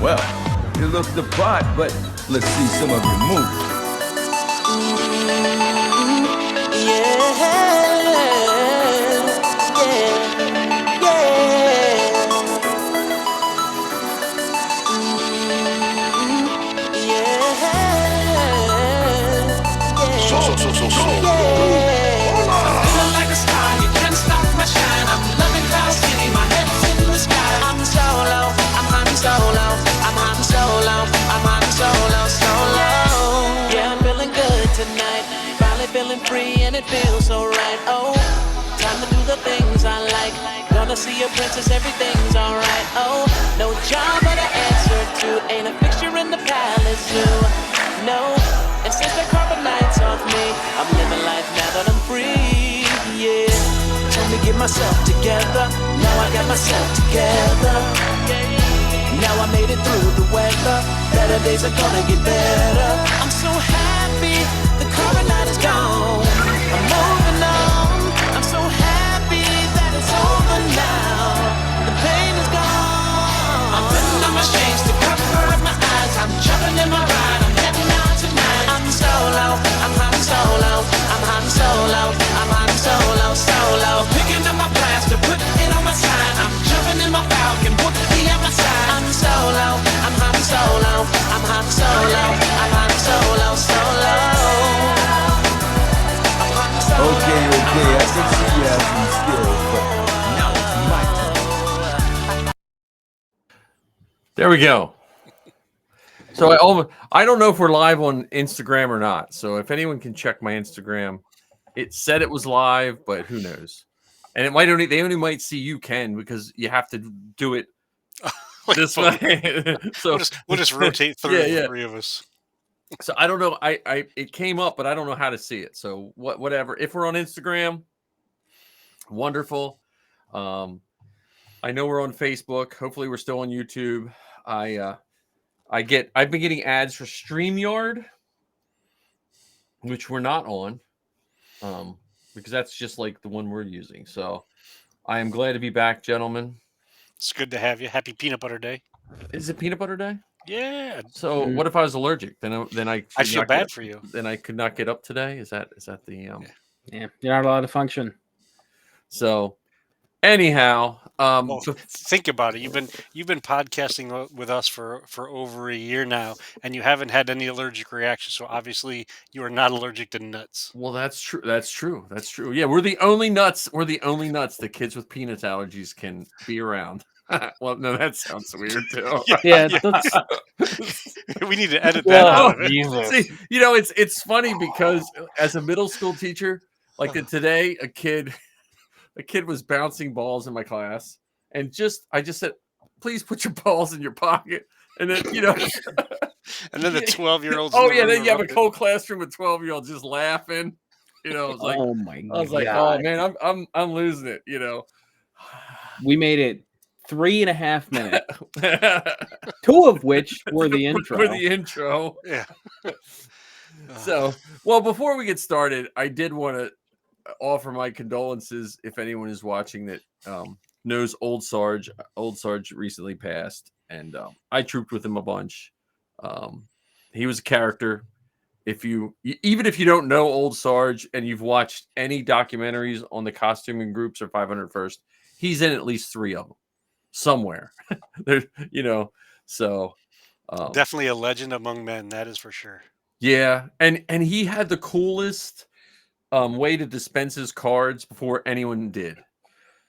Well, you look the part, but let's see some of your moves. Feeling like a star, you can't stop my shine. I'm loving Cloud City, my head's in the sky. I'm solo, I'm hunting solo, I'm hunting solo, I'm hunting solo, solo. Yeah, I'm feeling good tonight, finally feeling free and it feels so right. Oh, time to do the things I like. Gonna see a princess, everything's alright. Oh, no job but an answer to, ain't a fixture in the palace zoo. No, and since the carbon lights off me, I'm living life now that I'm free, yeah. Told me get myself together, now I got myself together. Now I made it through the weather, better days are gonna get better. I'm so happy, the carbon light is gone. I'm moving on, I'm so happy that it's over now. The pain is gone. I'm putting on my shades to cover up my eyes. I'm jumping in my ride, I'm heading out tonight. I'm solo, I'm hunting solo, I'm hunting solo, I'm hunting solo, solo. Picking up my blaster, put it on my side. I'm jumping in my Falcon, put me at my side. I'm solo, I'm hunting solo, I'm hunting solo, I'm hunting solo, solo. I'm hunting solo. Okay, I can see you have some skills, but now it's my turn. There we go. So I don't know if we're live on Instagram or not. So if anyone can check my Instagram, it said it was live, but who knows? And it might they only might see you, Ken, because you have to do it this way. So we'll just rotate through the three of us. So I don't know. It came up, but I don't know how to see it. So whatever. If we're on Instagram, wonderful. I know we're on Facebook. Hopefully we're still on YouTube. I've been getting ads for StreamYard, which we're not on, because that's just like the one we're using. So I am glad to be back, gentlemen. It's good to have you. Happy Peanut Butter Day. Is it Peanut Butter Day? Yeah. So what if I was allergic? Then I feel bad for you. Then I could not get up today. Is that the Yeah, you're not allowed to function. So anyhow, well, think about it. You've been podcasting with us for over a year now, and you haven't had any allergic reactions. So obviously, you are not allergic to nuts. Well, that's true. That's true. That's true. Yeah, we're the only nuts. We're the only nuts that kids with peanut allergies can be around. Well, no, that sounds weird too. Yeah. We need to edit that out. See, it's funny because as a middle school teacher, like today, a kid was bouncing balls in my class, and I just said, "Please put your balls in your pocket." And then and then the 12-year-olds. Oh yeah, then you have a whole classroom of 12-year-olds just laughing. It was like, oh my god! I was like, oh man, I'm losing it. We made it 3.5 minutes, 2 of which were the intro. For the intro, yeah. So, well, before we get started, I did want to offer my condolences if anyone is watching that knows Old Sarge. Old Sarge recently passed, and I trooped with him a bunch. He was a character. Even if you don't know Old Sarge and you've watched any documentaries on the costuming groups or 501st, he's in at least 3 of them somewhere. There, so definitely a legend among men. That is for sure. Yeah, and he had the coolest way to dispense his cards before anyone did.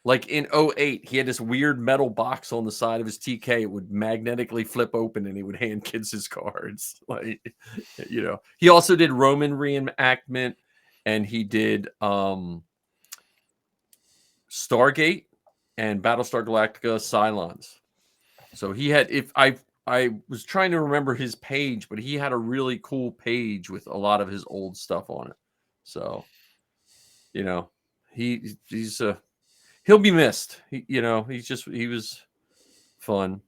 Like in 2008, he had this weird metal box on the side of his TK. It would magnetically flip open and he would hand kids his cards. Like, he also did Roman reenactment, and he did Stargate and Battlestar Galactica Cylons. So he had, I was trying to remember his page, but he had a really cool page with a lot of his old stuff on it. So, he's he'll be missed. He was fun.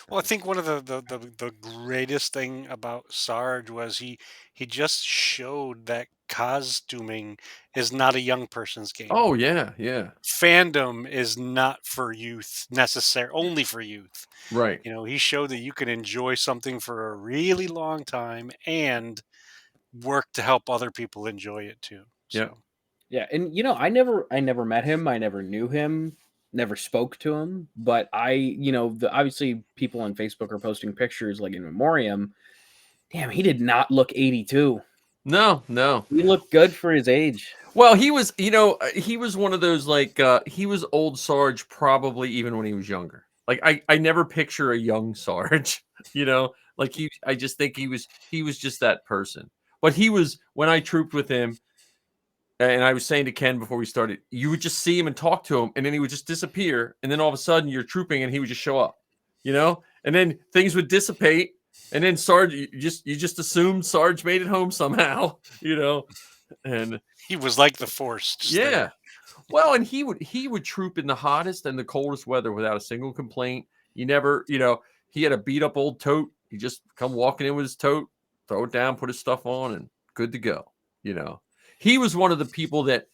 Well, I think one of the greatest thing about Sarge was he just showed that costuming is not a young person's game. Oh yeah, yeah, Fandom is not for youth necessary, only for youth. right. He showed that you can enjoy something for a really long time and work to help other people enjoy it too. Yeah, So Yeah, and I never met him. I never knew him. Never spoke to him. But obviously people on Facebook are posting pictures like in memoriam. Damn, he did not look 82. no, no. He looked good for his age. Well, he was, he was one of those like he was old Sarge probably even when he was younger. Like I never picture a young Sarge, like I just think he was just that person. But he was when I trooped with him, and I was saying to Ken before we started, you would just see him and talk to him, and then he would just disappear, and then all of a sudden you're trooping, and he would just show up, and then things would dissipate, and then Sarge, you just assumed Sarge made it home somehow, and he was like the force, just yeah. there. Well, and he would troop in the hottest and the coldest weather without a single complaint. He never, he had a beat up old tote. He just come walking in with his tote, throw it down, put his stuff on, and good to go. He was one of the people that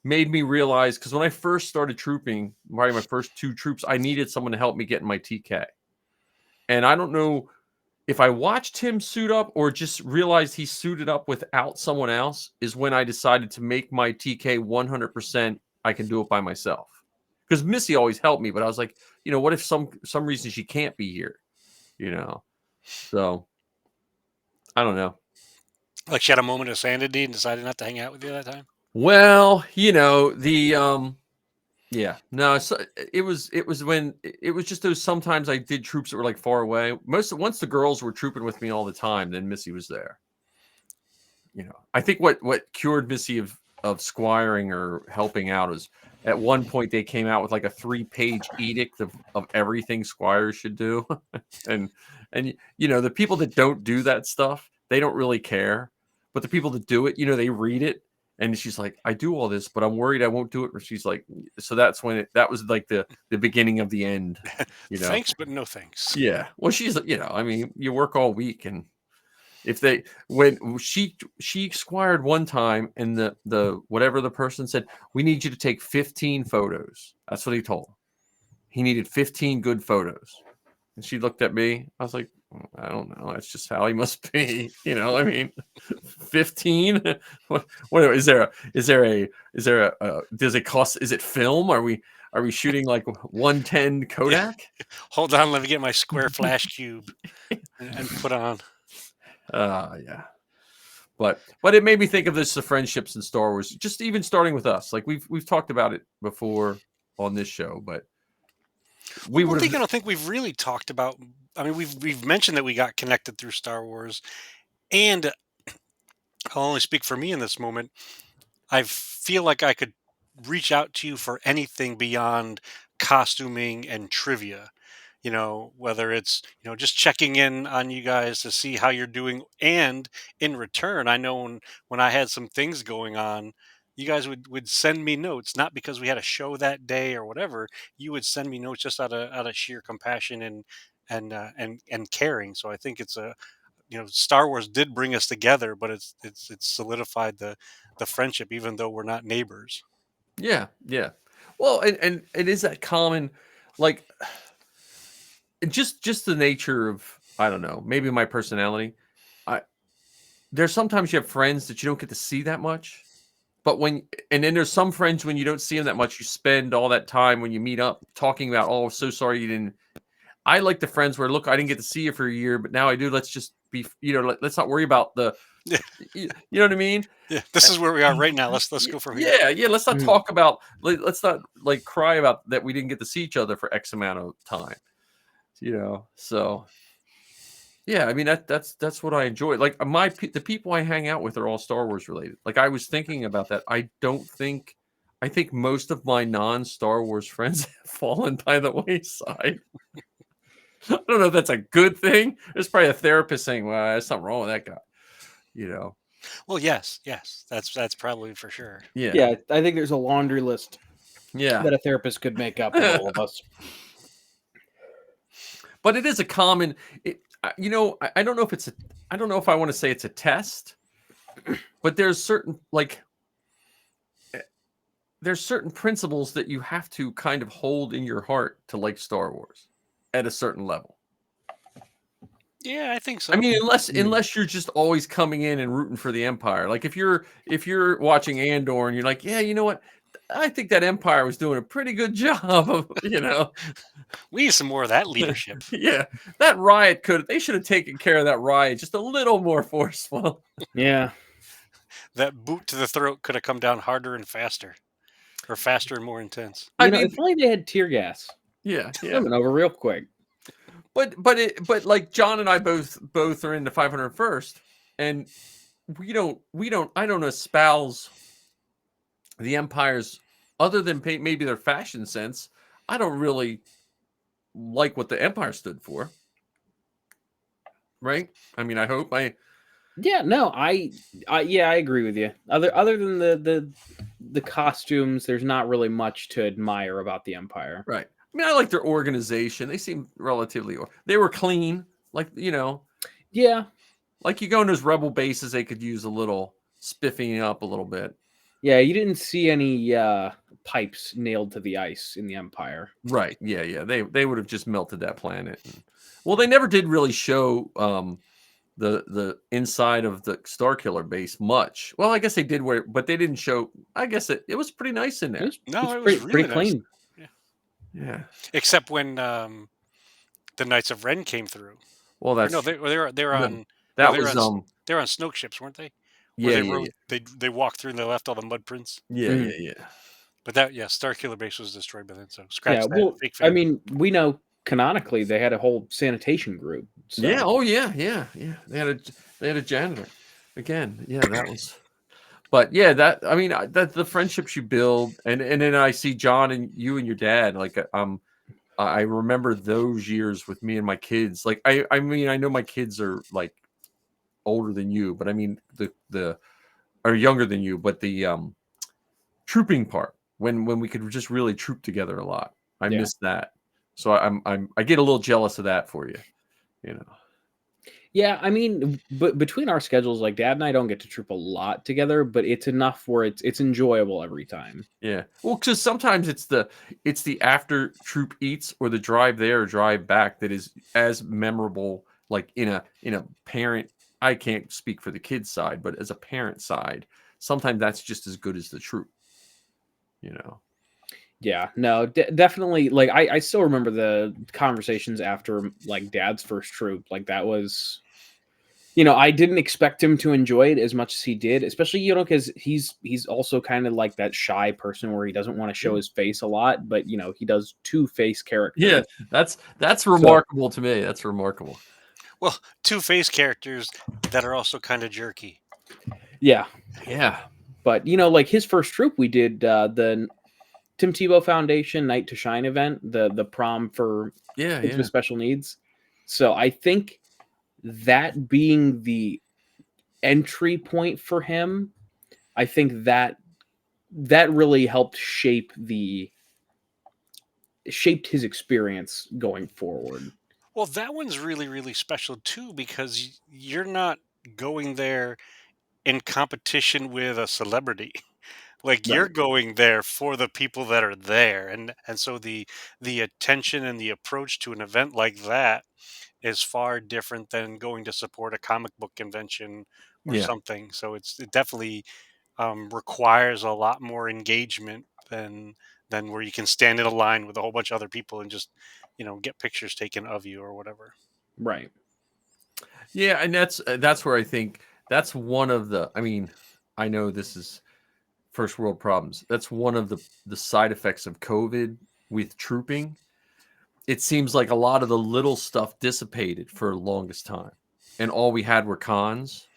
made me realize, because when I first started trooping, probably my first 2 troops, I needed someone to help me get in my TK. And I don't know if I watched him suit up or just realized he suited up without someone else, is when I decided to make my TK 100%. I can do it by myself. Because Missy always helped me, but I was like, what if some reason she can't be here? So I don't know. Like she had a moment of sanity and decided not to hang out with you that time. Well, the yeah, no, so it was just those sometimes I did troops that were like far away. Once the girls were trooping with me all the time, then Missy was there. I think what cured Missy of squiring or helping out is at one point they came out with like a 3-page edict of everything squires should do. and the people that don't do that stuff, they don't really care. But the people that do it, they read it. And she's like, I do all this, but I'm worried I won't do it. Or she's like, so that's when that was like the beginning of the end. Thanks, but no thanks. Yeah. Well, she's, I mean, you work all week, and when she squired one time, and the whatever the person said, we need you to take 15 photos. That's what he told her. He needed 15 good photos. And she looked at me. I was like, I don't know. That's just how he must be. I mean, 15. What is there a does it cost? Is it film? Are we shooting like 110 Kodak? Hold on, let me get my square flash cube and put on. Yeah. But it made me think of the friendships in Star Wars. Just even starting with us, like we've talked about it before on this show, but I don't think we've really talked about. I mean, we've mentioned that we got connected through Star Wars, and I'll only speak for me in this moment. I feel like I could reach out to you for anything beyond costuming and trivia. Whether it's, just checking in on you guys to see how you're doing. And in return, I know when I had some things going on, you guys would send me notes, not because we had a show that day or whatever. You would send me notes just out of sheer compassion and caring. So I think it's Star Wars did bring us together, but it's solidified the friendship, even though we're not neighbors. Yeah, yeah. Well, and it is that common, like, just the nature of, I don't know, maybe my personality. There's sometimes you have friends that you don't get to see that much, and then there's some friends when you don't see them that much, you spend all that time when you meet up talking about, oh, so sorry you didn't. I like the friends where, look, I didn't get to see you for a year, but now I do. Let's just be, let's not worry about you know what I mean? Yeah, this is where we are right now. Let's go from here. Yeah. Let's not talk about, let's not like cry about that we didn't get to see each other for X amount of time. So yeah, I mean that's what I enjoy. Like the people I hang out with are all Star Wars related. Like I was thinking about that. I think most of my non-Star Wars friends have fallen by the wayside. I don't know if that's a good thing. There's probably a therapist saying, well, there's something wrong with that guy. Well, yes, that's probably for sure. Yeah, I think there's a laundry list Yeah. that a therapist could make up of all of us. But it is a common. I don't know if it's a. I don't know if I want to say it's a test, but there's certain there's certain principles that you have to kind of hold in your heart to like Star Wars at a certain level. Yeah, I think so. I mean, unless you're just always coming in and rooting for the Empire. Like if you're watching Andor and you're like, yeah, you know what? I think that Empire was doing a pretty good job of, We need some more of that leadership. yeah, that riot they should have taken care of that riot just a little more forceful. Yeah. That boot to the throat could have come down harder and faster, or faster and more intense. I mean, if only they had tear gas. Yeah, It went over real quick. But like John and I both are into 501st, and I don't espouse the Empire's, other than maybe their fashion sense. I don't really like what the Empire stood for. Right? I mean, I hope Yeah, no, I agree with you. Other than the costumes, there's not really much to admire about the Empire. right. I mean, I like their organization. They seem relatively. They were clean, like Yeah, like you go in those rebel bases, they could use a little spiffing up a little bit. yeah. You didn't see any pipes nailed to the ice in the Empire. Right. Yeah. They would have just melted that planet. Well, they never did really show the inside of the Starkiller base much. Well, I guess they did but they didn't show. I guess it was pretty nice in there. It was pretty really nice. clean. Yeah. Except when the Knights of Ren came through. Well, that's they were on. that they were was on, they were on Snoke ships, weren't they? yeah, They walked through and they left all the mud prints. yeah. But Starkiller base was destroyed by then, so scratch Yeah, that. well, Fake I fan. mean, we know canonically they had a whole sanitation group. So. Yeah. Oh, yeah. They had a janitor again. Yeah, that was. But yeah, that the friendships you build, and then I see John and you and your dad. Like I remember those years with me and my kids. Like I mean, I know my kids are like older than you, but I mean the are younger than you. But the trooping part, when we could just really troop together a lot, I miss that. So I get a little jealous of that for you, Yeah, I mean, but between our schedules, like Dad and I don't get to troop a lot together, but it's enough where it's enjoyable every time. Yeah, well, because sometimes it's the after troop eats or the drive there or drive back that is as memorable. Like in a parent, I can't speak for the kids side, but as a parent side, sometimes that's just as good as the troop. Yeah, no, definitely. Like I still remember the conversations after like Dad's first troop. Like that was, I didn't expect him to enjoy it as much as he did, especially because he's also kind of like that shy person where he doesn't want to show his face a lot, but he does two-face characters. Yeah, that's remarkable to me. That's remarkable. Well, two-face characters that are also kind of jerky. Yeah. But like his first troop, we did the Tim Tebow Foundation Night to Shine event, the prom for kids with special needs. So I think that being the entry point for him, I think that really helped shaped his experience going forward. Well, that one's really, really special too, because you're not going there in competition with a celebrity. Like you're going there for the people that are there, and so the attention and the approach to an event like that is far different than going to support a comic book convention or something. So it definitely requires a lot more engagement than where you can stand in a line with a whole bunch of other people and just get pictures taken of you or whatever. Right. Yeah, and that's where I think that's one of the. I mean, I know this is first world problems. That's one of the side effects of COVID with trooping. It seems like a lot of the little stuff dissipated for the longest time, and all we had were cons.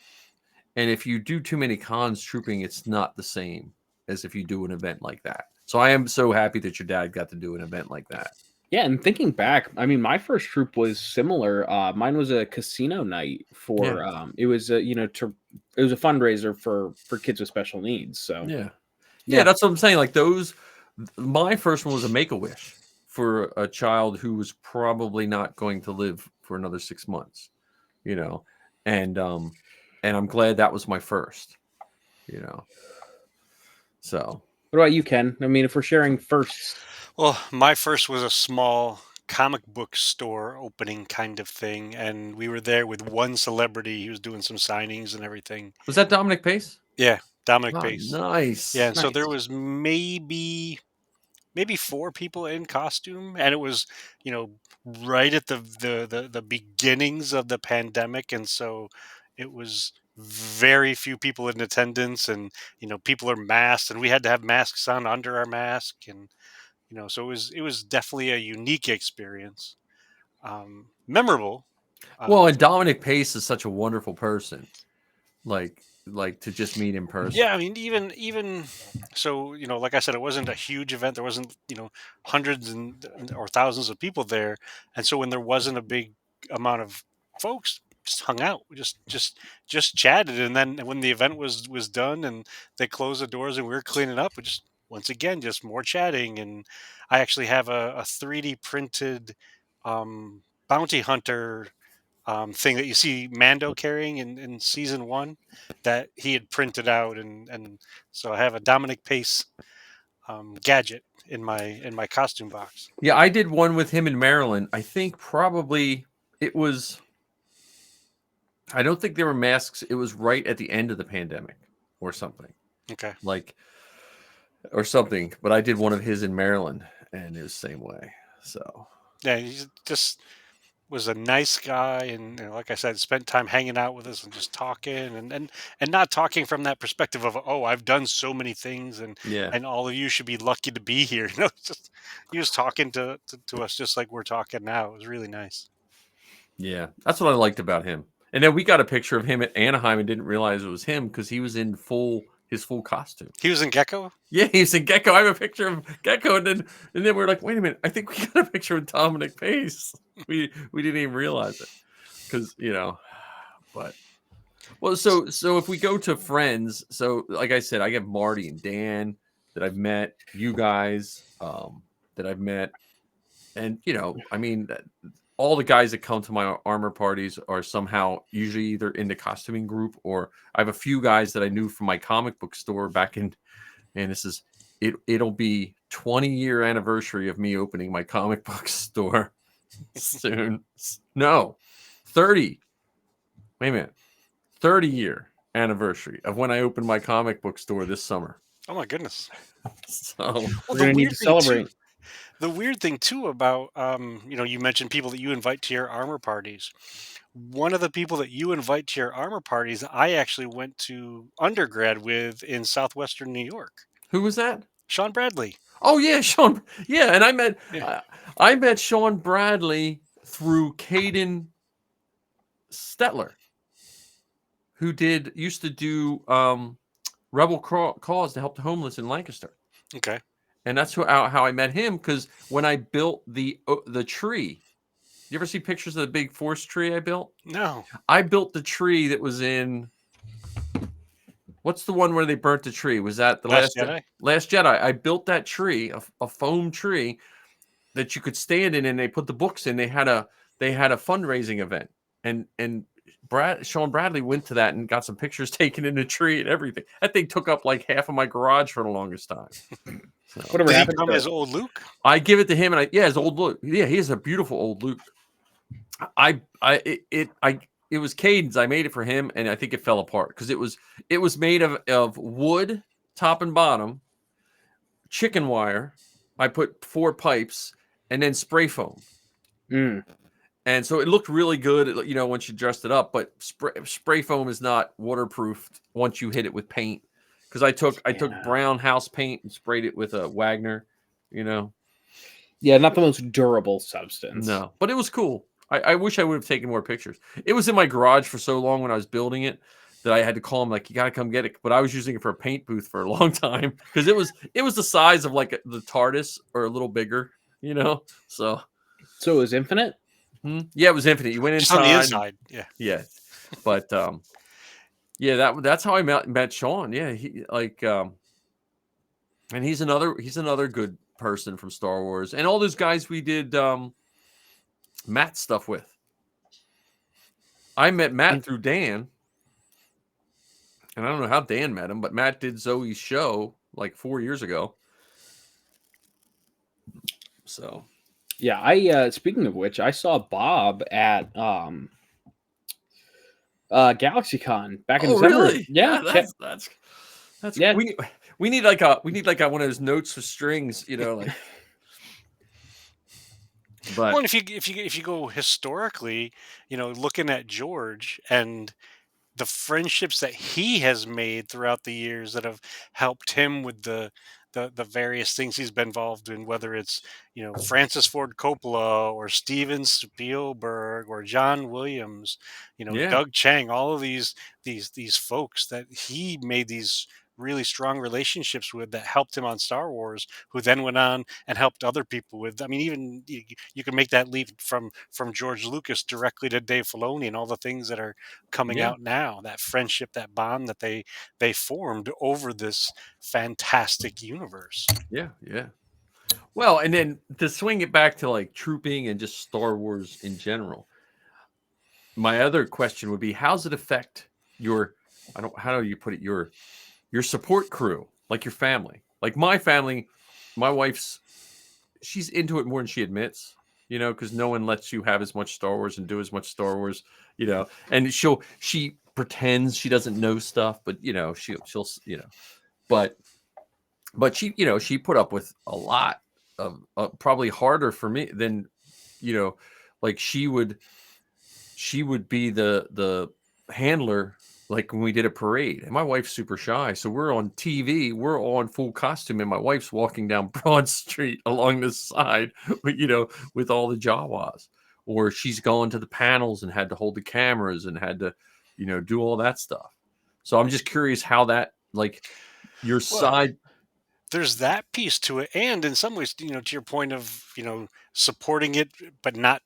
And if you do too many cons trooping, it's not the same as if you do an event like that. So I am so happy that your dad got to do an event like that. Yeah, and thinking back, I mean, my first troop was similar. Mine was a casino night for it was it was a fundraiser for kids with special needs. So yeah, that's what I'm saying. Like my first one was a Make-A-Wish for a child who was probably not going to live for another 6 months, you know, and I'm glad that was my first, you know. So What about you, Ken? I mean, if we're sharing firsts, Well, my first was a small comic book store opening kind of thing, and we were there with one celebrity. He was doing some signings and everything. was that Dominic Pace? Yeah, Dominic Ah, Pace. Yeah, nice. and so there nice. was maybe four people in costume, and it was, you know, right at the beginnings of the pandemic, and so it was very few people in attendance, and people are masked, and we had to have masks on under our mask, and so it was definitely a unique experience, memorable. Well, um, and Dominic Pace is such a wonderful person. Like to just meet in person. Yeah, I mean, even so, like I said, it wasn't a huge event. There wasn't, hundreds or thousands of people there, and so when there wasn't a big amount of folks, just hung out, we just chatted, and then when the event was done and they closed the doors and we were cleaning up, we just once again just more chatting. And I actually have a 3D printed bounty hunter thing that you see Mando carrying in season one, that he had printed out, and so I have a Dominic Pace gadget in my costume box. Yeah, I did one with him in Maryland. I think probably it was. I don't think there were masks. It was right at the end of the pandemic, or something Okay. like, or something. But I did one of his in Maryland, and it was the same way. So Yeah, he just was a nice guy, and like I said, spent time hanging out with us and just talking, and not talking from that perspective of, oh, I've done so many things, and yeah, and all of you should be lucky to be here. It's just he was talking to us just like we're talking now. It was really nice. yeah, that's what I liked about him. And then we got a picture of him at Anaheim and didn't realize it was him because he was in his full costume. He was in Gecko. Yeah, he's in Gecko. I have a picture of Gecko, and then we're like, wait a minute, I think we got a picture of Dominic Pace. We didn't even realize it because but well, so if we go to friends, so like I said, I have Marty and Dan that I've met, you guys that I've met, and I mean, all the guys that come to my armor parties are somehow usually either in the costuming group, or I have a few guys that I knew from my comic book store back in. And this is it'll be 20-year anniversary of me opening my comic book store soon. No, 30. Wait a minute. 30-year anniversary of when I opened my comic book store this summer. Oh my goodness. So Well, We're gonna need to celebrate. The weird thing too about you mentioned people that you invite to your armor parties. One of the people that you invite to your armor parties, I actually went to undergrad with in southwestern New York. who was that? Sean Bradley. Oh yeah, Sean. Yeah, and Yeah. I met Sean Bradley through Caden Stetler, who used to do Rebel Cause to help the homeless in Lancaster. Okay. And that's how I met him, because when I built the tree, you ever see pictures of the big forest tree I built? No. I built the tree that was in, what's the one where they burnt the tree? Was that the Last Jedi? Last Jedi? I built that tree, a foam tree that you could stand in, and they put the books in. They had a fundraising event, and Sean Bradley went to that and got some pictures taken in the tree and everything. That thing took up like half of my garage for the longest time. So, Whatever Did he happened come to as old Luke? I give it to him, and his old Luke. Yeah, he is a beautiful old Luke. It was Caden's. I made it for him, and I think it fell apart because it was made of wood, top and bottom, chicken wire. I put 4 pipes and then spray foam. And so it looked really good, once you dressed it up. But spray foam is not waterproof once you hit it with paint. Because I took brown house paint and sprayed it with a Wagner. Yeah, not the most durable substance. No, but it was cool. I wish I would have taken more pictures. It was in my garage for so long when I was building it that I had to call him, like, you got to come get it. But I was using it for a paint booth for a long time because it was the size of like the TARDIS or a little bigger, So it was infinite? Yeah, it was infinite. You went Just inside. on the inside. Yeah. Yeah. But yeah, that's how I met Sean. Yeah, he and he's another good person from Star Wars, and all those guys we did Matt stuff with. I met Matt through Dan, and I don't know how Dan met him, but Matt did Zoe's show like 4 years ago. So Yeah, I speaking of which, I saw Bob at GalaxyCon back in December. really? Yeah, That's Yeah. we need like a one of those notes with strings, like. But Well, and if you go historically, looking at George and the friendships that he has made throughout the years that have helped him with the various things he's been involved in, whether it's Francis Ford Coppola or Steven Spielberg or John Williams, yeah, Doug Chang, all of these folks that he made these really strong relationships with that helped him on Star Wars, who then went on and helped other people with. I mean, even you can make that leap from George Lucas directly to Dave Filoni and all the things that are coming yeah, out now. That friendship, that bond that they formed over this fantastic universe. yeah, yeah. Well, and then to swing it back to like trooping and just Star Wars in general, my other question would be, how's it affect your, how do you put it, your support crew, like your family? Like my family, my wife's, she's into it more than she admits, because no one lets you have as much Star Wars and do as much Star Wars, and she pretends she doesn't know stuff, but she'll but she put up with a lot of probably harder for me than, like she would be the handler, like when we did a parade, and my wife's super shy, so we're on TV, we're all in full costume, and my wife's walking down Broad Street along the side with all the Jawas, or she's going to the panels and had to hold the cameras and had to do all that stuff. So I'm just curious how that, like, your side. There's that piece to it, and in some ways, to your point of supporting it, but not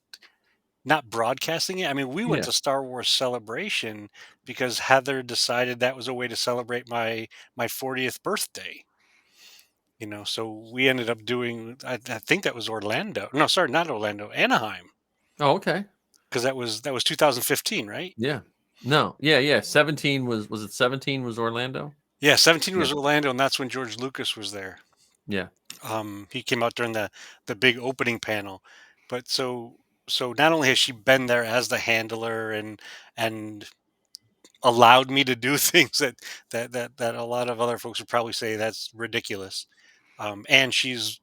broadcasting it. I mean, we went Yeah. to Star Wars Celebration because Heather decided that was a way to celebrate my 40th birthday. So we ended up doing. I think that was Orlando. No, sorry, not Orlando. Anaheim, Oh, okay. because that was 2015, right? Yeah. No. Yeah. 17 was it 17 was Orlando? Yeah, 17 Yeah. was Orlando, and that's when George Lucas was there. Yeah. He came out during the big opening panel, but so not only has she been there as the handler and allowed me to do things that a lot of other folks would probably say that's ridiculous, and she's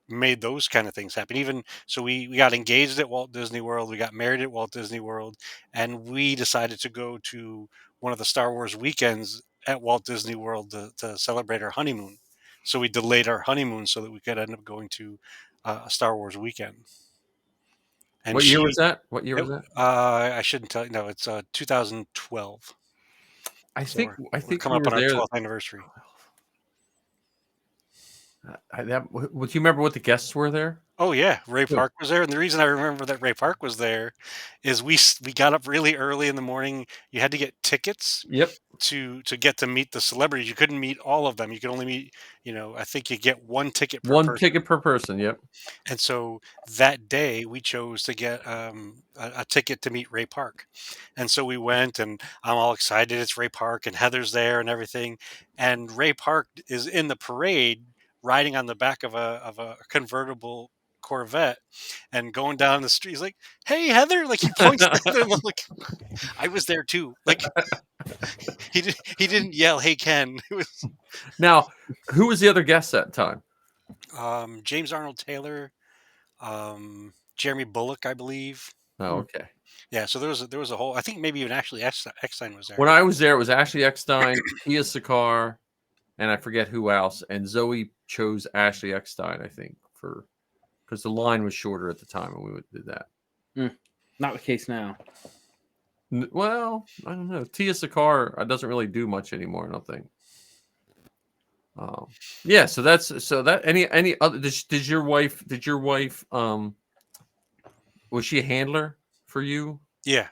made those kind of things happen. Even so, we got engaged at Walt Disney World, we got married at Walt Disney World, and we decided to go to one of the Star Wars weekends at Walt Disney World to celebrate our honeymoon. So we delayed our honeymoon so that we could end up going to a Star Wars weekend. And What year she, was that? What year it, was that? I shouldn't tell you. No, it's 2012. I So think I we're think coming we up were on our there. 12th anniversary. Would you remember what the guests were there? Oh yeah, Ray Good. Park was there, and the reason I remember that Ray Park was there is we got up really early in the morning. You had to get tickets Yep. to get to meet the celebrities. You couldn't meet all of them. You could only meet, I think you get one ticket per One person. ticket per person. Yep. And so that day we chose to get a ticket to meet Ray Park. And so we went, and I'm all excited. It's Ray Park, and Heather's there and everything. And Ray Park is in the parade riding on the back of a convertible Corvette and going down the street. He's like, "Hey, Heather!" Like he points to Heather. Like I was there too. Like he didn't yell, "Hey, Ken!" It was Now, who was the other guest that time? James Arnold Taylor, Jeremy Bullock, I believe. Oh, okay. Yeah, so there was a whole. I think maybe even actually Eckstein was there. When I was there, it was Ashley Eckstein, Tia Sakar, and I forget who else. And Zoe chose Ashley Eckstein, I think, because the line was shorter at the time, and we did that. Not the case now. Well, I don't know. Tia Sakar doesn't really do much anymore, I don't think. Yeah, so that any other did your wife was she a handler for you? Yeah,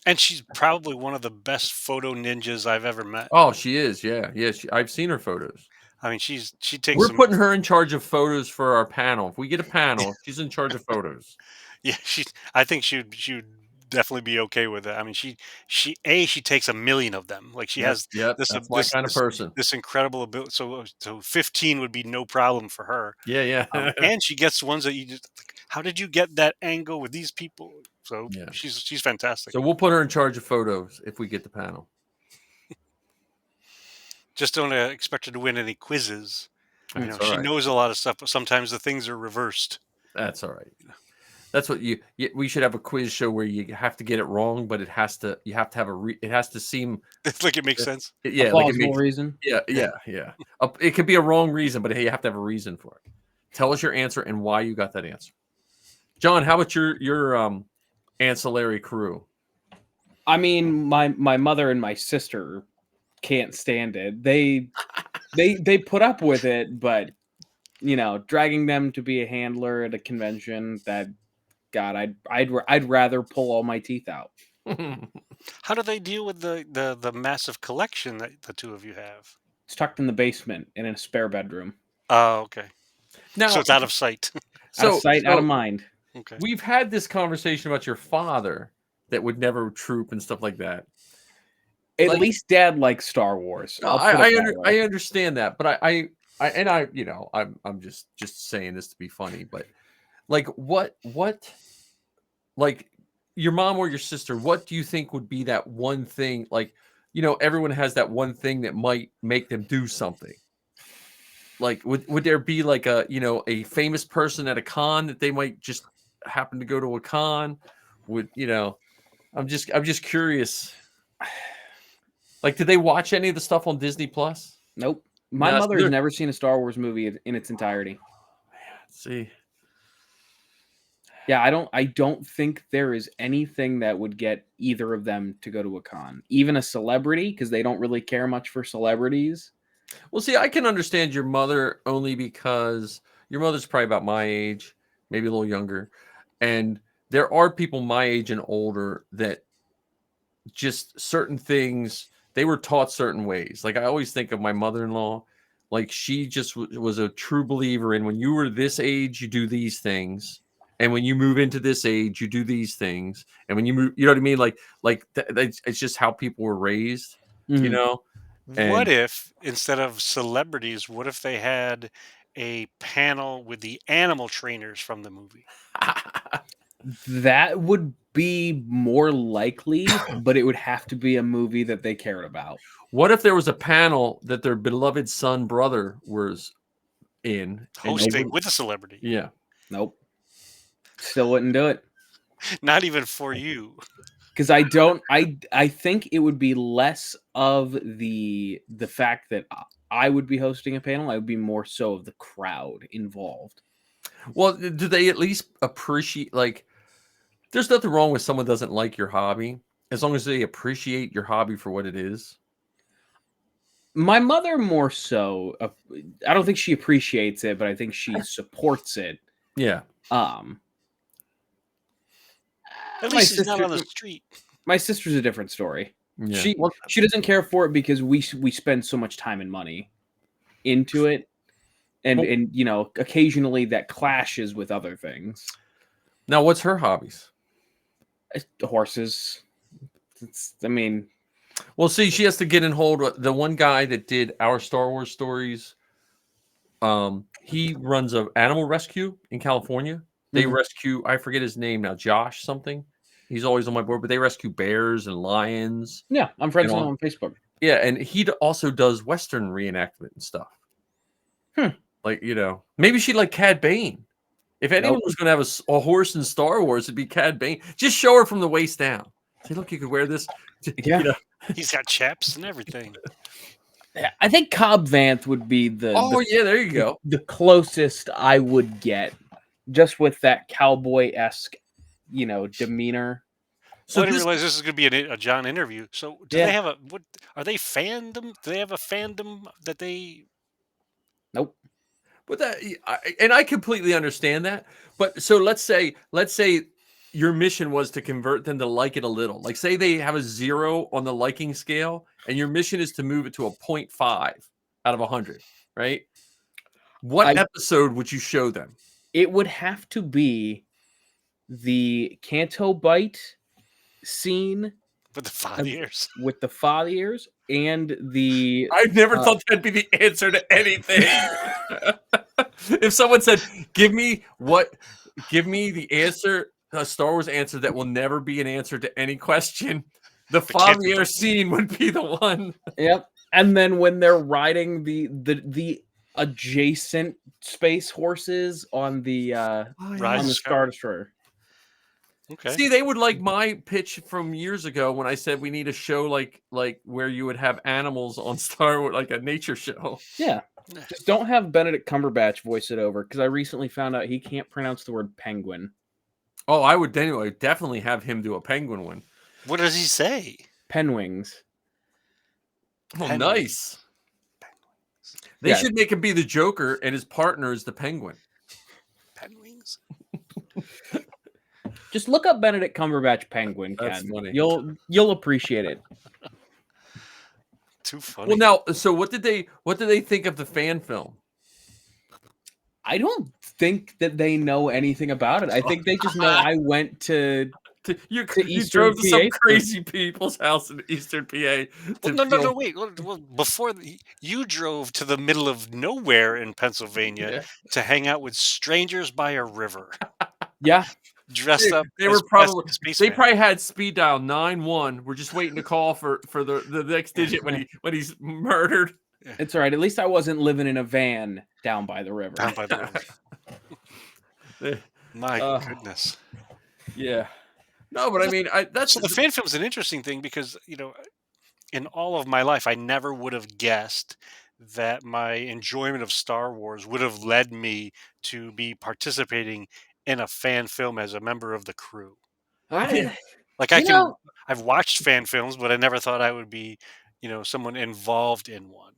and she's probably one of the best photo ninjas I've ever met. Oh, she is. Yeah. I've seen her photos. I mean, she takes We're some. putting her in charge of photos for our panel. If we get a panel, she's in charge of photos. Yeah, I think she would definitely be okay with it. I mean, she takes a million of them. Like she has Yep. this That's my kind of person. this incredible ability. So 15 would be no problem for her. Yeah, yeah. And she gets ones that you just like, how did you get that angle with these people? So Yeah. she's fantastic. So we'll put her in charge of photos if we get the panel. Just don't expect her to win any quizzes. That's all She right. knows a lot of stuff, but sometimes the things are reversed. That's all right. That's what we should have a quiz show where you have to get it wrong, but you have to have it has to seem It's like it makes sense. yeah, A like it plausible makes reason. yeah. It could be a wrong reason, but hey, you have to have a reason for it. Tell us your answer and why you got that answer. John, how about your ancillary crew? I mean, my mother and my sister can't stand it. They put up with it, but dragging them to be a handler at a convention, that God, I'd rather pull all my teeth out. How do they deal with the massive collection that the two of you have? It's tucked in the basement in a spare bedroom. Oh, okay. Now, So it's out of sight. Out of sight, out of mind. Okay. We've had this conversation about your father that would never troop and stuff like that. At Like- least Dad likes Star Wars. No, I'll put it that way. I understand that, but I'm just saying this to be funny, but like what like your mom or your sister, what do you think would be that one thing? Like, everyone has that one thing that might make them do something. Like, would there be like a famous person at a con that they might just happen to go to a con? I'm just curious. Like, did they watch any of the stuff on Disney Plus? Nope. My mother has never seen a Star Wars movie in its entirety. See, yeah, I don't think there is anything that would get either of them to go to a con, even a celebrity, because they don't really care much for celebrities. well, see, I can understand your mother only because your mother's probably about my age, maybe a little younger, and there are people my age and older that just certain things they were taught certain ways. Like I always think of my mother-in-law, like she just was a true believer in when you were this age, you do these things. And when you move into this age, you do these things. And when you move, you know what I mean? It's just how people were raised, Mhm. What if instead of celebrities, what if they had a panel with the animal trainers from the movie? That would be more likely, but it would have to be a movie that they cared about. What if there was a panel that their beloved son brother was in? Hosting with a celebrity. Yeah. Nope. Still wouldn't do it. Not even for you. Because I think it would be less of the fact that I would be hosting a panel. I would be more so of the crowd involved. Well, do they at least appreciate, like, there's nothing wrong with someone doesn't like your hobby as long as they appreciate your hobby for what it is. My mother more so. I don't think she appreciates it, but I think she supports it. Yeah. At least he's not on the street. My sister's a different story. Yeah. She doesn't care for it because we spend so much time and money into it, and occasionally that clashes with other things. Now, what's her hobbies? Horses. Well, see, she has to get in hold of the one guy that did our Star Wars stories. He runs an animal rescue in California. They rescue, I forget his name now, Josh something. He's always on my board, but they rescue bears and lions. Yeah, I'm friends with him on Facebook. Yeah, and he also does Western reenactment and stuff. Like, maybe she'd like Cad Bane. If anyone was going to have a horse in Star Wars, it'd be Cad Bane. Just show her from the waist down. Say, look, you could wear this. Yeah. He's got chaps and everything. Yeah, I think Cobb Vanth would be there you go. The closest I would get, just with that cowboy-esque, demeanor. So I didn't realize this is going to be a John interview. So do they have are they fandom? Do they have a fandom that they? Nope. But I completely understand that. But so let's say your mission was to convert them to like it a little. Like say they have a 0 on the liking scale, and your mission is to move it to a 0.5 out of 100. right? What I- episode would you show them? It would have to be the Canto Bite scene With the fathiers. with the fathiers and the I never thought that'd be the answer to anything. If someone said, "Give me the answer, a Star Wars answer that will never be an answer to any question," the can't be fathier scene would be the one. Yep. And then when they're riding the adjacent space horses on the Rise on of the Star Skywalker. Destroyer. Okay. See, they would like my pitch from years ago when I said we need a show like where you would have animals on Star Wars, like a nature show. Yeah. Just don't have Benedict Cumberbatch voice it over because I recently found out he can't pronounce the word penguin. Oh, I would anyway, definitely have him do a penguin one. What does he say? Penwings. Oh, Penguin. nice. They Yeah. should make him be the Joker and his partner is the Penguin. Penwings. Just look up Benedict Cumberbatch penguin, Ken. That's funny. You'll appreciate it. Too funny. Well, now, so what did they think of the fan film? I don't think that they know anything about it. I think they just know I went to You Eastern drove to some PA. crazy people's house in Eastern PA. Well, no, wait. Well, before you drove to the middle of nowhere in Pennsylvania Yeah. to hang out with strangers by a river, Yeah. dressed up. They as were probably spaceman. they probably had speed dial 9-1. We're just waiting to call for the next digit when he's murdered. It's all right. At least I wasn't living in a van down by the river. down by the river. My goodness. Yeah. No, but I mean, that's So the fan film is an interesting thing because, in all of my life, I never would have guessed that my enjoyment of Star Wars would have led me to be participating in a fan film as a member of the crew. Like I've watched fan films, but I never thought I would be, someone involved in one.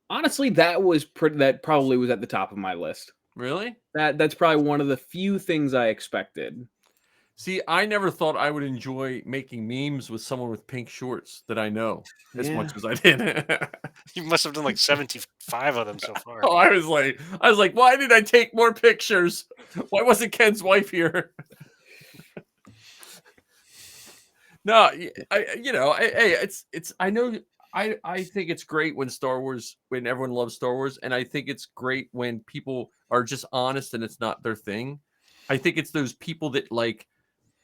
Honestly, that probably was at the top of my list. really. That's probably one of the few things I expected. See, I never thought I would enjoy making memes with someone with pink shorts that I know as much as I did. You must have done like 75 of them so far. Oh, I was like, why did I take more pictures? Why wasn't Ken's wife here? No, I think it's great when everyone loves Star Wars, and I think it's great when people are just honest and it's not their thing. I think it's those people that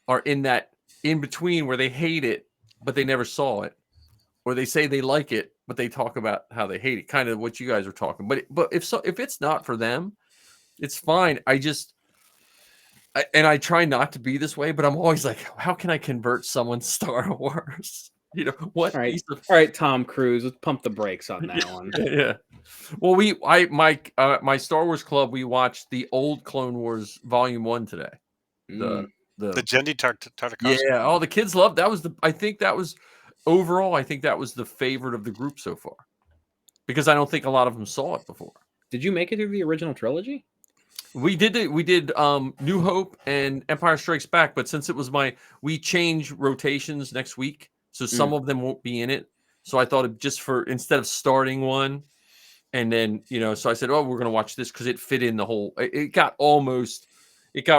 are in that in between where they hate it, but they never saw it, or they say they like it, but they talk about how they hate it. Kind of what you guys are talking. But if it's not for them, it's fine. I try not to be this way, but I'm always like, how can I convert someone to Star Wars? What? All right, Tom Cruise. Let's pump the brakes on that one. Yeah. Well, my Star Wars club, we watched the old Clone Wars Volume 1 today. The Genndy Tartakovsky. Yeah. Oh, the kids loved that. I think that was the favorite of the group so far, because I don't think a lot of them saw it before. Did you make it through the original trilogy? We did New Hope and Empire Strikes Back, but since it was we change rotations next week, so some of them won't be in it. So I thought instead of starting one and then, so I said, oh, we're going to watch this because it fit in the whole, it got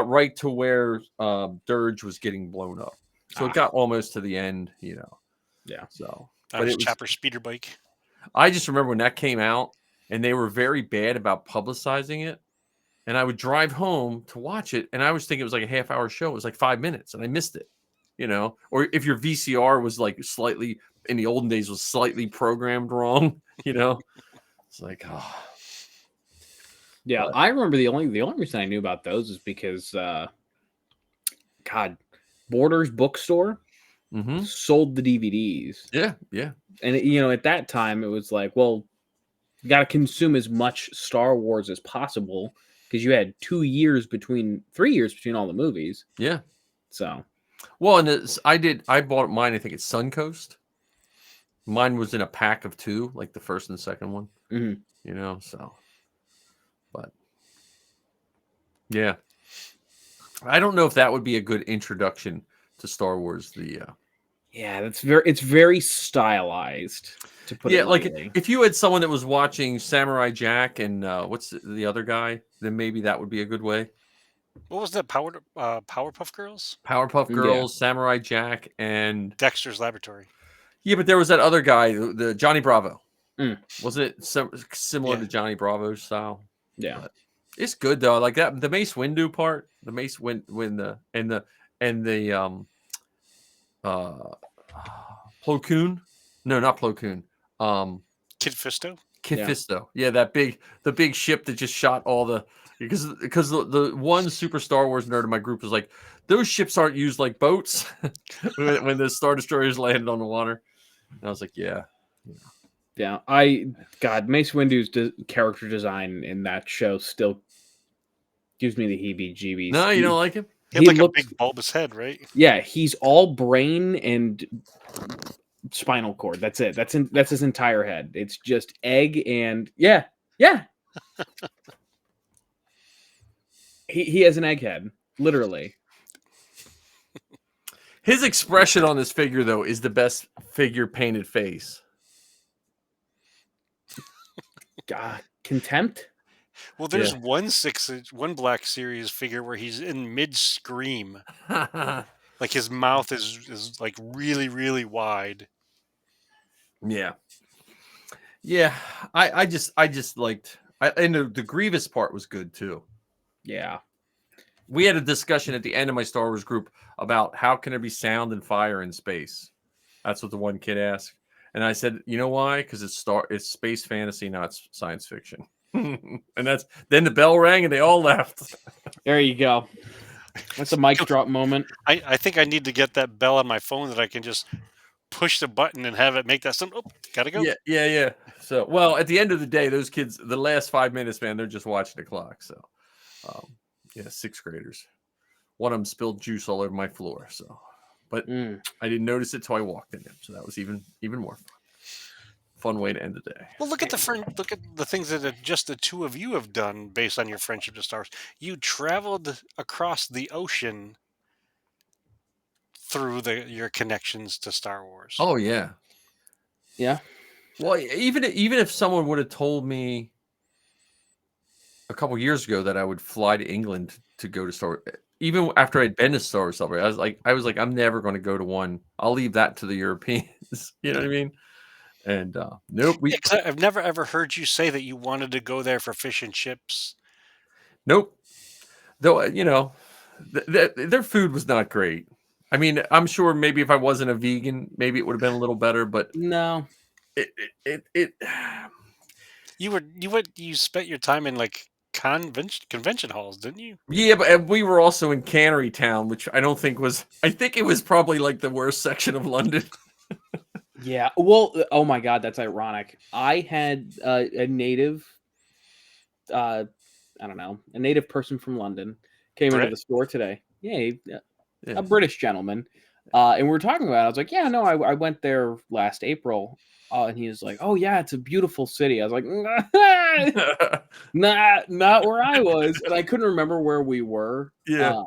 right to where Dirge was getting blown up. So it got almost to the end, Yeah. So, But Chopper speeder bike. I just remember when that came out and they were very bad about publicizing it. And I would drive home to watch it, and I was thinking it was like a half-hour show. It was like 5 minutes, and I missed it, Or if your VCR was like slightly, in the olden days, was slightly programmed wrong, It's like, oh. Yeah, But I remember the only reason I knew about those is because, Borders Bookstore sold the DVDs. Yeah, yeah. And, at that time, it was like, well, you got to consume as much Star Wars as possible because you had 3 years between all the movies. Yeah. So. Well, and I bought mine, I think it's Suncoast. Mine was in a pack of 2, like the first and second one. Mm-hmm. So. But. Yeah. I don't know if that would be a good introduction to Star Wars, the Yeah, it's very stylized, to put Yeah, it like lightly. if you had someone that was watching Samurai Jack and what's the other guy, then maybe that would be a good way. What was that? Powerpuff Girls? Powerpuff Yeah. Girls, Samurai Jack, and Dexter's Laboratory. yeah, but there was that other guy, the Johnny Bravo. Mm. Wasn't it similar Yeah. to Johnny Bravo's style? Yeah. But it's good though. Like that, the Mace Windu part, the Mace when the uh Plo Koon, no, not Plo Koon, Kid Fisto? Kit Yeah. Fisto. Yeah, the big ship that just shot all the because the one super Star Wars nerd in my group was like, those ships aren't used like boats when the Star Destroyers landed on the water. And I was like, yeah. Yeah. God, Mace Windu's character design in that show still gives me the heebie-jeebies. No, you don't like him? He had like looks, a big bulbous head, right? yeah, he's all brain and spinal cord. That's it. That's his entire head. It's just egg and yeah. He has an egg head, literally. His expression on this figure, though, is the best figure painted face. Contempt. Well, there's one Black Series figure where he's in mid scream, like his mouth is like really really wide. Yeah. I just liked. And the Grievous part was good too. Yeah. We had a discussion at the end of my Star Wars group about how can there be sound and fire in space. That's what the one kid asked, and I said, you know why? Because it's space fantasy, not science fiction. And then the bell rang and they all left. There you go. That's a mic drop moment. I think I need to get that bell on my phone that I can just push the button and have it make that sound. Oh, gotta go. Yeah. So, well, at the end of the day, those kids, the last 5 minutes, man, they're just watching the clock. So, yeah, sixth graders. One of them spilled juice all over my floor. So, but I didn't notice it till I walked in. So that was even more fun. Fun way to end the day. Well, look at the things that just the two of you have done based on your friendship to Star Wars. You traveled across the ocean through your connections to Star Wars. Oh yeah. Yeah. Well, even if someone would have told me a couple years ago that I would fly to England to go to Star, even after I'd been to Star Wars Celebration, I was like, I'm never going to go to one. I'll leave that to the Europeans. You know what I mean? And nope, I've never ever heard you say that you wanted to go there for fish and chips. Nope. Though their food was not great. I mean, I'm sure maybe if I wasn't a vegan, maybe it would have been a little better. But no, it you spent your time in like convention halls, didn't you? Yeah, but we were also in Cannery Town, which I don't think was. I think it was probably like the worst section of London. Yeah. Well, oh my God, that's ironic. I had a native, I don't know, a native person from London came into the store today. Yeah, a British gentleman. And we were talking about it. I was like, yeah, no, I went there last April. And he was like, oh yeah, it's a beautiful city. I was like, not where I was. And I couldn't remember where we were. Yeah.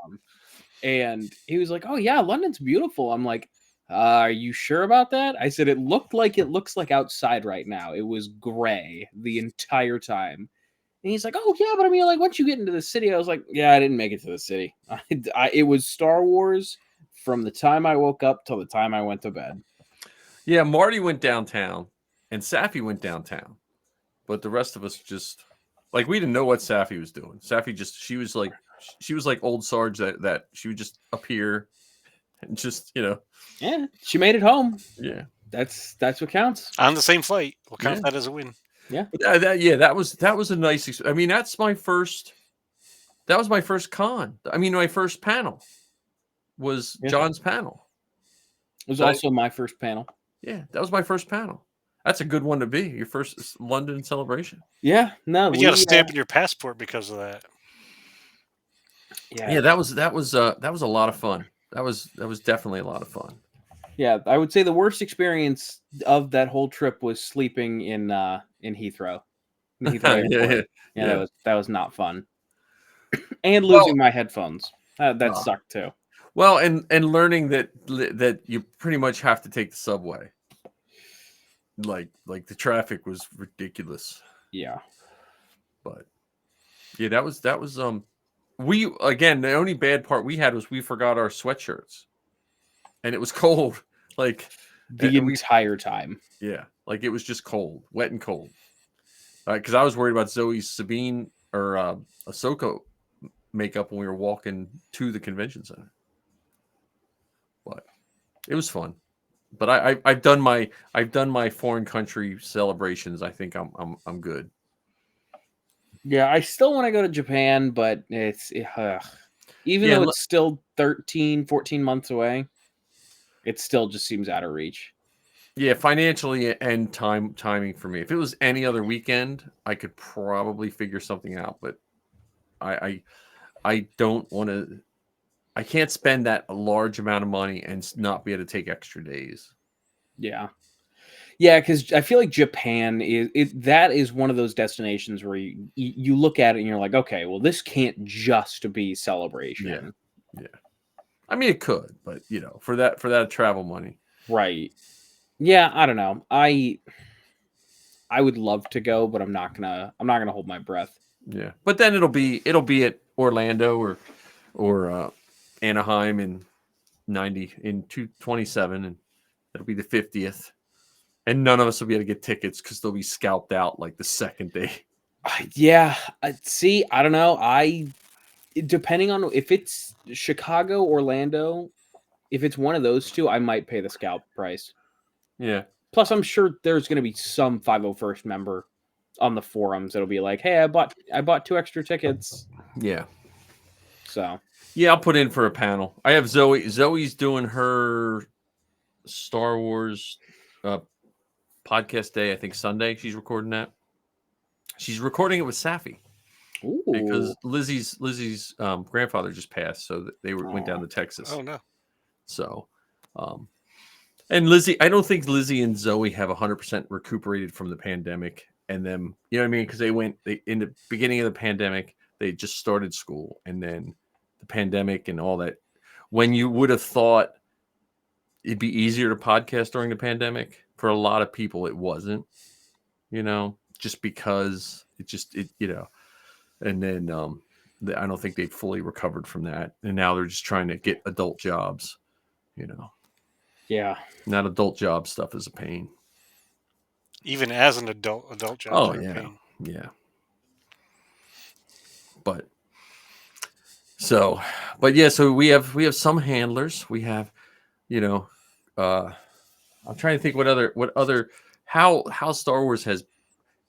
And he was like, oh yeah, London's beautiful. I'm like, are you sure about that? I said, it looks like outside right now. It was gray the entire time. And he's like, oh yeah, but I mean, like once you get into the city, I was like, yeah, I didn't make it to the city. It was Star Wars from the time I woke up till the time I went to bed. Yeah, Marty went downtown and Safi went downtown. But the rest of us just like we didn't know what Safi was doing. Safi she was like old Sarge that she would just appear and just, Yeah, she made it home. Yeah. That's what counts. On the same flight. We'll count that as a win. Yeah. That was a nice I mean, that was my first con. I mean, my first panel was John's panel. It was also my first panel. Yeah, that was my first panel. That's a good one to be. Your first London celebration. Yeah, no. You got a stamp in your passport because of that. Yeah, that was a lot of fun. That was definitely a lot of fun. Yeah, I would say the worst experience of that whole trip was sleeping in Heathrow. Yeah, that was not fun. And losing my headphones. That sucked too. Well, and learning that you pretty much have to take the subway. Like the traffic was ridiculous. Yeah. But yeah, that was we again, the only bad part we had was we forgot our sweatshirts. And it was cold. Like The we entire time. yeah, like it was just cold, wet and cold. Because I was worried about Zoe's Sabine or Ahsoka makeup when we were walking to the convention center. But it was fun. But I've done my foreign country celebrations. I think I'm good. Yeah, I still want to go to Japan, but it's even Yeah, though it's still 13, 14 months away, it still just seems out of reach. yeah, financially and timing for me. If it was any other weekend, I could probably figure something out. But I don't want to. I can't spend that large amount of money and not be able to take extra days. Yeah. Yeah, because I feel like Japan that is one of those destinations where you look at it and you're like, okay, well, this can't just be celebration. Yeah. I mean, it could, but for that travel money, Right. Yeah, I don't know. I would love to go, but I'm not gonna hold my breath. yeah. But then it'll be at Orlando or Anaheim in 227, and it'll be the 50th. And none of us will be able to get tickets because they'll be scalped out like the second day. Yeah, see, I don't know. Depending on if it's Chicago, Orlando, if it's one of those two, I might pay the scalp price. Yeah. Plus, I'm sure there's going to be some 501st member on the forums that'll be like, "Hey, I bought 2 extra tickets." Yeah. So yeah, I'll put in for a panel. I have Zoe. Zoe's doing her Star Wars podcast day. I think Sunday. She's recording that. She's recording it with Safi. ooh. Because Lizzie's grandfather just passed, so they went down to Texas. Oh no! So, and Lizzie, I don't think Lizzie and Zoe have 100% recuperated from the pandemic, and them, you know what I mean? Because they in the beginning of the pandemic, they just started school, and then the pandemic and all that. When you would have thought it'd be easier to podcast during the pandemic, for a lot of people, it wasn't. Just because and then I don't think they fully recovered from that, and now they're just trying to get adult jobs. Yeah. Not adult job stuff is a pain. Even as an adult jobs Oh are a yeah, pain. yeah. But so we have some handlers. We have, I'm trying to think what other how Star Wars has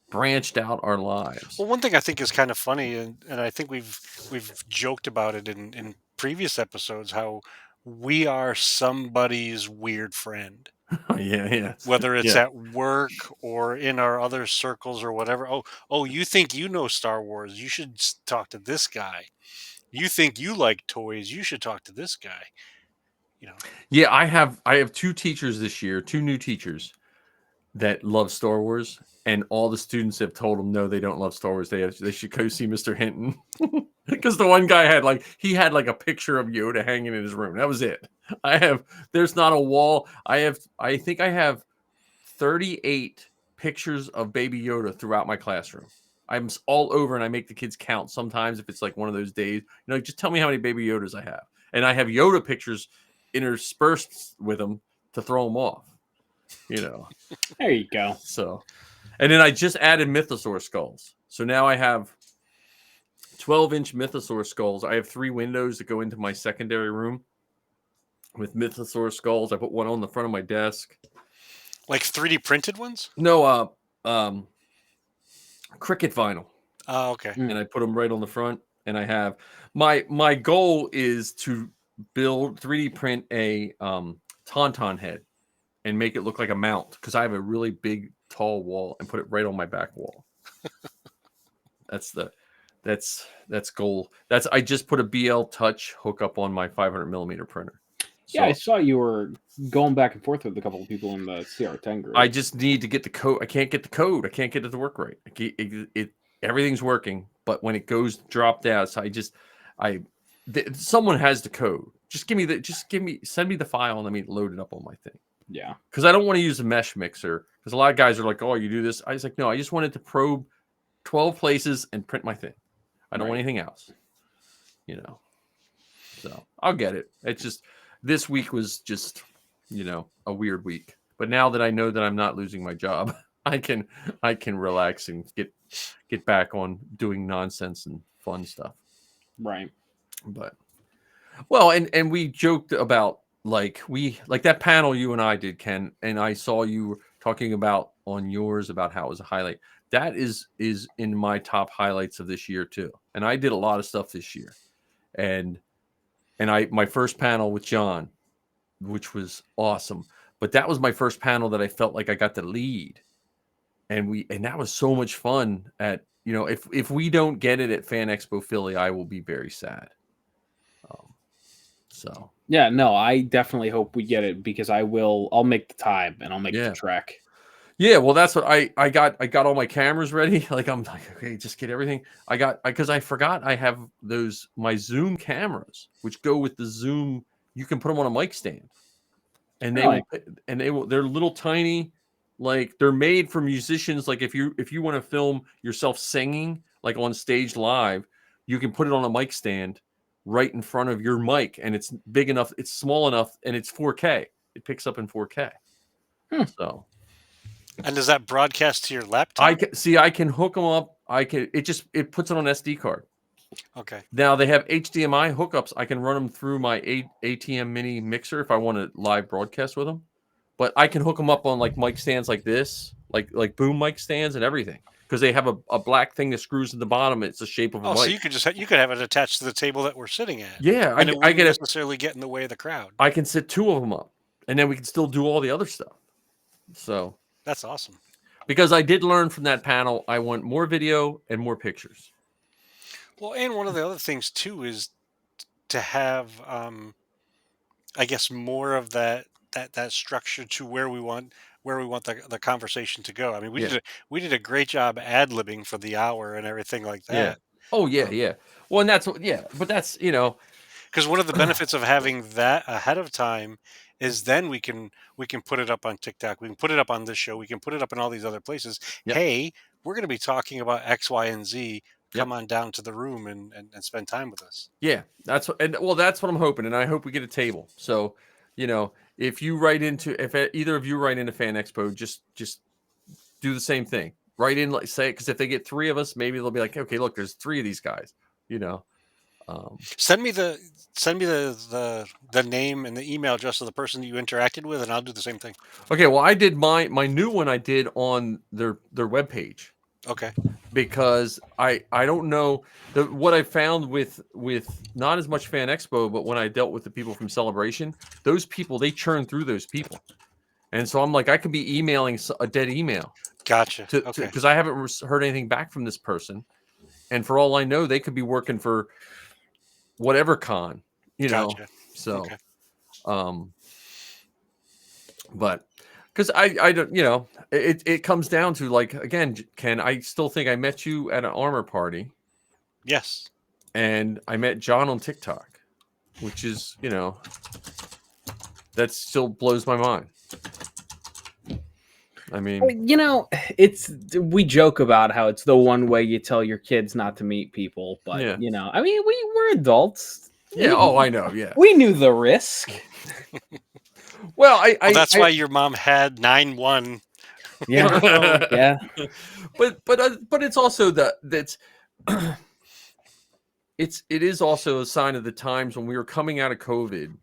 branched out our lives. Well, one thing I think is kind of funny, and I think we've joked about it in previous episodes, how we are somebody's weird friend, yeah. whether it's Yeah. at work or in our other circles or whatever. Oh, you think you know Star Wars? You should talk to this guy. You think you like toys? You should talk to this guy. Yeah, I have 2 teachers this year, 2 new teachers that love Star Wars, and all the students have told them no, they don't love Star Wars. They should go see Mr. Hinton because the one guy had a picture of Yoda hanging in his room. That was it. There's not a wall. I think I have 38 pictures of Baby Yoda throughout my classroom. I'm all over, and I make the kids count. Sometimes if it's like one of those days, just tell me how many Baby Yodas I have, and I have Yoda pictures interspersed with them to throw them off. There you go. So, and then I just added Mythosaur skulls. So now I have 12-inch Mythosaur skulls. I have 3 windows that go into my secondary room with Mythosaur skulls. I put one on the front of my desk. Like 3D printed ones? No, Cricut vinyl. Oh, okay. And I put them right on the front. And I have my goal is to build 3D print a Tauntaun head and make it look like a mount, because I have a really big tall wall, and put it right on my back wall. That's goal. I just put a BL Touch hookup on my 500mm printer. Yeah, I saw you were going back and forth with a couple of people in the CR10 group. I just need to get the code. I can't get the code. I can't get it to work right. Everything's working, but when it goes dropped out, someone has the code. send me the file and let me load it up on my thing. Yeah. Because I don't want to use a mesh mixer. Because a lot of guys are like, oh, you do this. I was like, no, I just wanted to probe 12 places and print my thing. I don't want anything else. So I'll get it. It's just this week was just, a weird week. But now that I know that I'm not losing my job, I can relax and get back on doing nonsense and fun stuff. Right. But and we joked about like that panel you and I did, Ken, and I saw you talking about on yours about how it was a highlight. That is in my top highlights of this year too. And I did a lot of stuff this year. And my first panel with John, which was awesome. But that was my first panel that I felt like I got the lead. And that was so much fun if we don't get it at Fan Expo Philly, I will be very sad. So yeah, no, I definitely hope we get it because I'll make the time and I'll make the trek. Yeah, well, that's what I got. I got all my cameras ready. Like I'm like, okay, just get everything. Because I forgot I have my Zoom cameras, which go with the Zoom. You can put them on a mic stand, and they're little tiny, like they're made for musicians. Like if you want to film yourself singing, like on stage live, you can put it on a mic stand right in front of your mic, and it's big enough, it's small enough, and it's 4K. It picks up in 4K. So. And does that broadcast to your laptop? I can hook them up. It puts it on SD card. Okay. Now they have HDMI hookups. I can run them through my ATM mini mixer if I want to live broadcast with them. But I can hook them up on like mic stands like this, like boom mic stands and everything, because they have a black thing that screws in the bottom. It's the shape of a mic. So you could have it attached to the table that we're sitting at. Yeah, and it wouldn't necessarily get in the way of the crowd. I can sit two of them up, and then we can still do all the other stuff. So. That's awesome. Because I did learn from that panel, I want more video and more pictures. Well, and one of the other things too is to have, I guess, more of that structure to where we want the conversation to go. I mean, we did a great job ad-libbing for the hour and everything like that. Yeah. Oh yeah, yeah. Well, and that's but that's because one of the benefits of having that ahead of time is then we can put it up on TikTok. We can put it up on this show. We can put it up in all these other places. Yep. Hey, we're going to be talking about X, Y, and Z. Come on down to the room and spend time with us. Yeah, that's what I'm hoping, and I hope we get a table. So, if either of you write into Fan Expo, just do the same thing. Write in, because if they get 3 of us, maybe they'll be like, okay, look, there's 3 of these guys. Send me the name and the email address of the person that you interacted with, and I'll do the same thing. Okay, well, I did my new one. I did on their webpage. Okay, because I don't know what I found with not as much Fan Expo, but when I dealt with the people from Celebration, those people, they churn through those people, and so I'm like, I could be emailing a dead email. Gotcha. Because I haven't heard anything back from this person, and for all I know, they could be working for whatever con, Gotcha. So, but because I don't, it comes down to, like, again, Ken, I still think I met you at an armor party. Yes. And I met John on TikTok, which is, that still blows my mind. I mean, we joke about how it's the one way you tell your kids not to meet people, but I mean, we're adults. Yeah. I know. Yeah. We knew the risk. Well, that's why your mom had 9-1. Yeah. Yeah. But it's also it is also a sign of the times when we were coming out of COVID.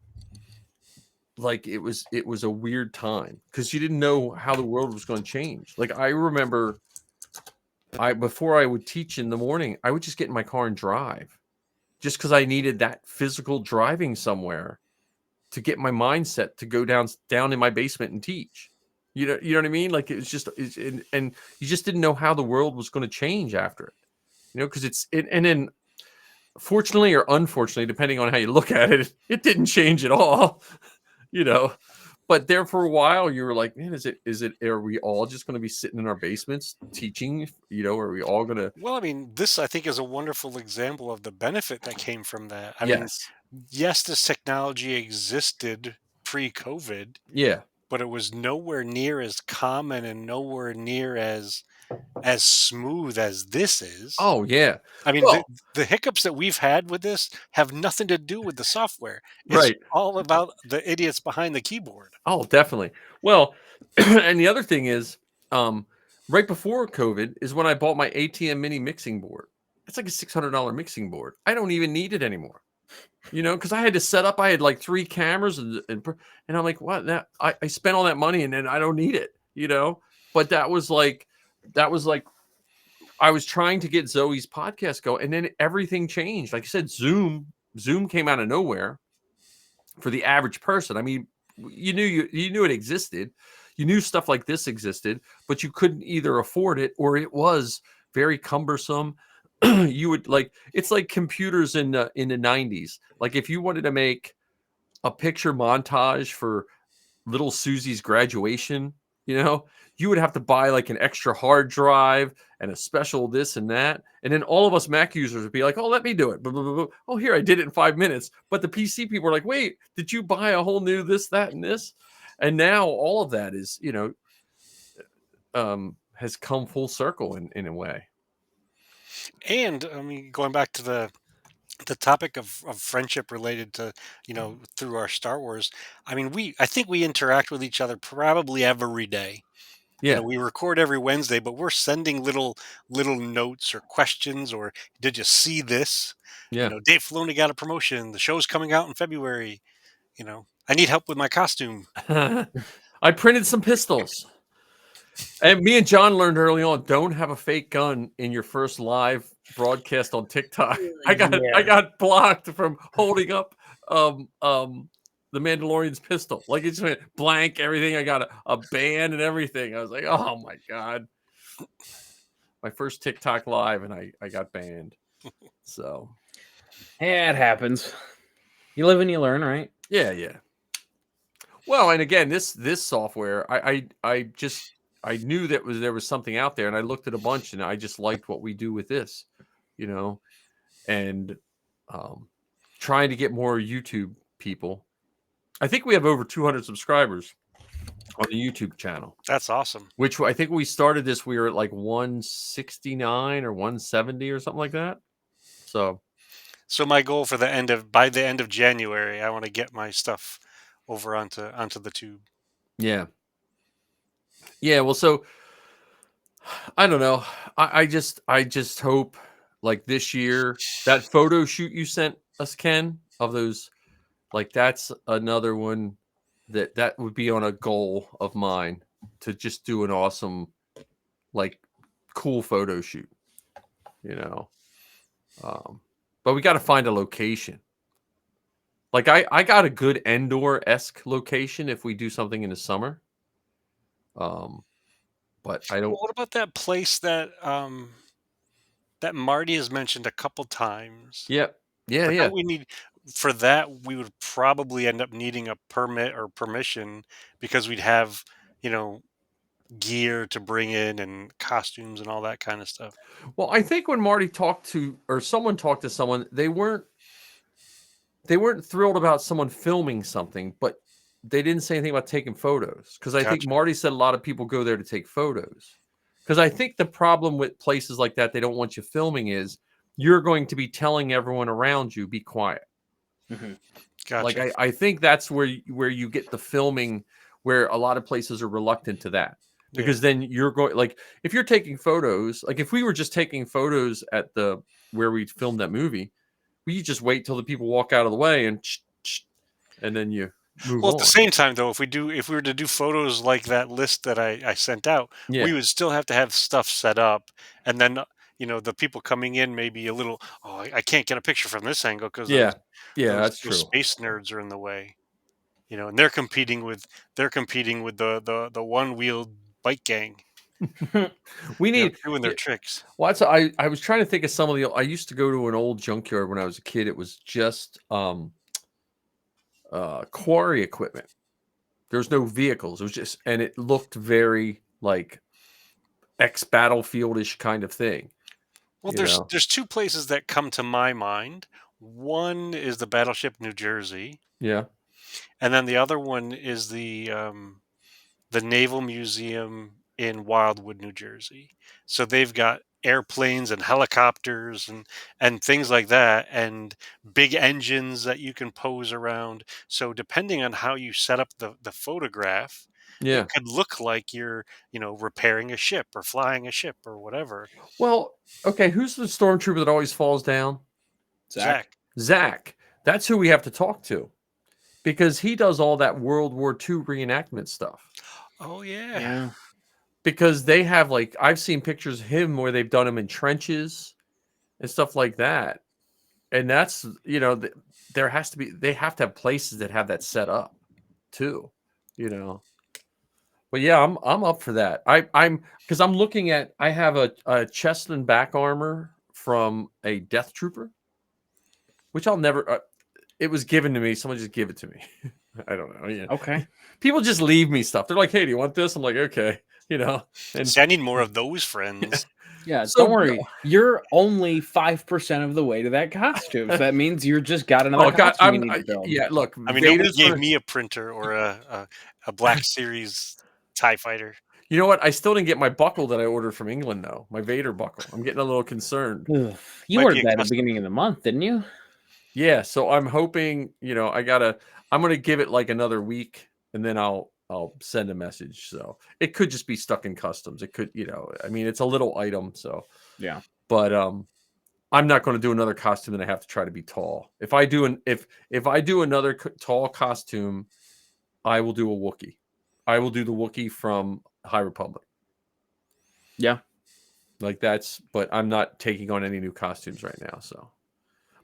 Like it was a weird time because you didn't know how the world was going to change. Like I remember, before I would teach in the morning, I would just get in my car and drive, just because I needed that physical driving somewhere to get my mindset to go down in my basement and teach. You know what I mean? Like it was just, and you just didn't know how the world was going to change after it. Because and then, fortunately or unfortunately, depending on how you look at it, it didn't change at all. But there for a while you were like, man, are we all just going to be sitting in our basements teaching? Are we all going to? Well, I mean, this I think is a wonderful example of the benefit that came from that. I Yes. yes, this technology existed pre-COVID, Yeah. but it was nowhere near as common and nowhere near as smooth as this is. Oh yeah. I mean, Well, the hiccups that we've had with this have nothing to do with the software. It's right. all about the idiots behind the keyboard. Oh, definitely. Well, and the other thing is, um, right before COVID is when I bought my ATM mini mixing board. It's like a $600 mixing board. I don't even need it anymore. Because I had to set up. I had like 3 cameras, and I'm like, what? That I spent all that money, and then I don't need it. But that was like I was trying to get Zoe's podcast go, and then everything changed. Like I said, Zoom came out of nowhere for the average person. I mean, you knew it existed. You knew stuff like this existed, but you couldn't either afford it or it was very cumbersome. You would like it's like computers in the 90s. Like if you wanted to make a picture montage for little Susie's graduation, you would have to buy like an extra hard drive and a special this and that. And then all of us Mac users would be like, oh, let me do it. Blah, blah, blah, blah. Oh, here, I did it in 5 minutes. But the PC people are like, wait, did you buy a whole new this, that, and this? And now all of that is, has come full circle in a way. And I mean, going back to the topic of friendship related to, through our Star Wars. I mean, I think we interact with each other probably every day. Yeah. We record every Wednesday, but we're sending little notes or questions, or did you see this? Yeah. Dave Filoni got a promotion. The show's coming out in February. I need help with my costume. I printed some pistols. And me and John learned early on, don't have a fake gun in your first live broadcast on TikTok. I Yeah. got blocked from holding up the Mandalorian's pistol. Like it's went blank, everything. I got a band and everything. I was like, oh my God. My first TikTok live and I got banned. So Yeah, it happens. You live and you learn, right? yeah. Well, and again, this software, I knew that there was something out there, and I looked at a bunch, and I just liked what we do with this, and trying to get more YouTube people. I think we have over 200 subscribers on the YouTube channel, That's awesome. which I think we started this. We were at like 169 or 170 or something like that. So My goal for by the end of January, I want to get my stuff over onto the tube. yeah. Well, so I don't know. I just hope like this year that photo shoot you sent us, Ken, of those, like that's another one that would be on a goal of mine to just do an awesome, like cool photo shoot, you know. But we got to find a location. Like I got a good Endor-esque location if we do something in the summer. But I Well, don't. what about that place that Marty has mentioned a couple times? Yeah, But yeah. don't we need for that? We would probably end up needing a permit or permission because we'd have, you know, gear to bring in and costumes and all that kind of stuff. Well, I think when Marty talked to or someone talked to someone, they weren't thrilled about someone filming something, but they didn't say anything about taking photos because I think Gotcha. Marty said a lot of people go there to take photos. Because I think the problem with places like that, they don't want you filming is you're going to be telling everyone around you, be quiet. Like Gotcha. I think that's where you get the filming, where a lot of places are reluctant to that. Yeah. Because then you're going, like if you're taking photos, like if we were just taking photos at the where we filmed that movie, we just wait till the people walk out of the way and then you move Well, on. at the same time, though, if we were to do photos like that list that I sent out, Yeah. we would still have to have stuff set up, and then the people coming in may be a little, oh, I can't get a picture from this angle because Yeah. those That's those true. space nerds are in the way, and they're competing with the one wheeled bike gang, We need doing their tricks. well, I was trying to think of some of the I used to go to an old junkyard when I was a kid. It was just quarry equipment. There was no vehicles. It was just and it looked very like ex-battlefieldish kind of thing. Well, You there's know? there's two places that come to my mind. One is the Battleship New Jersey, Yeah. and then the other one is the Naval Museum in Wildwood, New Jersey. So they've got airplanes and helicopters and things like that, and big engines that you can pose around. So depending on how you set up the photograph, it Yeah. could look like you're, repairing a ship or flying a ship or whatever. Well, okay. Who's the stormtrooper that always falls down? Zach. Zach. That's who we have to talk to because he does all that World War II reenactment stuff. Oh yeah. Yeah. Because they have like I've seen pictures of him where they've done him in trenches and stuff like that, and that's there has to be they have to have places that have that set up too, you know. But yeah, I'm up for that. I'm because I'm looking at I have a chest and back armor from a Death Trooper, which I'll never. It was given to me. Someone just gave it to me. I don't know. Yeah. Okay. People just leave me stuff. They're like, "Hey, do you want this?" I'm like, "Okay," And See, I need more of those friends. Yeah, So, don't worry. You're only 5% of the way to that costume. So that means you're just got another oh god, costume you need to build. yeah. Look, I mean, nobody Vader's gave gonna- me a printer or a Black Series TIE fighter. You know what? I still didn't get my buckle that I ordered from England, though. My Vader buckle. I'm getting a little concerned. Ugh. You Might ordered be a that at the custom. beginning of the month, didn't you? Yeah, so I'm hoping, I'm gonna give it like another week, and then I'll send a message. So it could just be stuck in customs. It could, I mean, it's a little item, so Yeah. but I'm not going to do another costume and I have to try to be tall. If I do if I do another tall costume, I will do a Wookiee. I will do the Wookiee from High Republic. Yeah. Like but I'm not taking on any new costumes right now. So,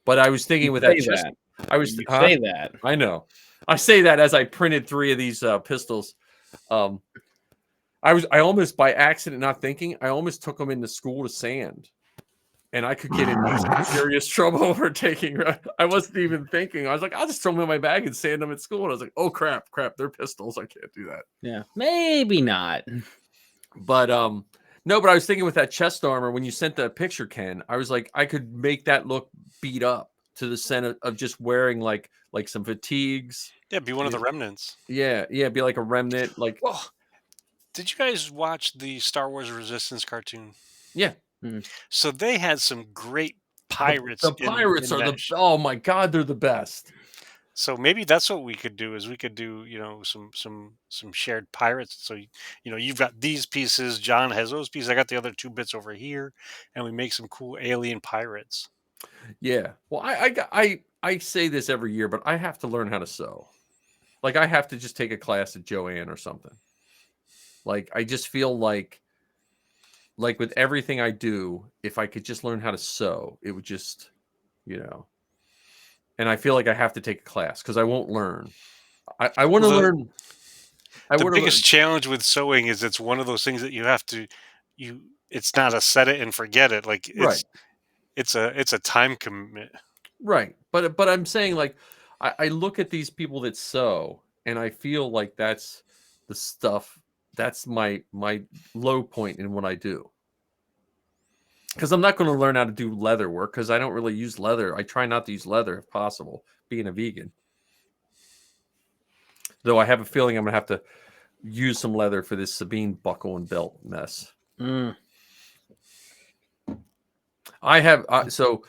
but I was thinking You with say that, chest, that. I was You huh? say that. I know. I say that as I printed 3 of these pistols. I almost by accident, not thinking, I almost took them into school to sand. And I could get in some serious trouble over taking. I wasn't even thinking. I was like, I'll just throw them in my bag and sand them at school. And I was like, oh crap, they're pistols. I can't do that. Yeah. Maybe not. But no, but I was thinking with that chest armor, when you sent that picture, Ken, I was like, I could make that look beat up to the sense of just wearing like some fatigues. Yeah, be one of the remnants. Yeah, be like a remnant. Like, Well, did you guys watch the Star Wars Resistance cartoon? yeah, So they had some great pirates. the pirates in are that oh my god, they're the best. So maybe that's what we could do. Is we could do some shared pirates. So you've got these pieces. John has those pieces. I got the other 2 bits over here, and we make some cool alien pirates. Yeah. Well, I say this every year, but I have to learn how to sew. Like I have to just take a class at Joanne or something. Like I just feel like with everything I do, if I could just learn how to sew, it would just, And I feel like I have to take a class because I won't learn. I want to learn. The biggest challenge with sewing is it's one of those things that you have to it's not a set it and forget it. Like it's a time commitment. Right. But I'm saying like I look at these people that sew and I feel like that's the stuff that's my low point in what I do. Because I'm not going to learn how to do leather work because I don't really use leather. I try not to use leather if possible, being a vegan. Though I have a feeling I'm going to have to use some leather for this Sabine buckle and belt mess. I have so.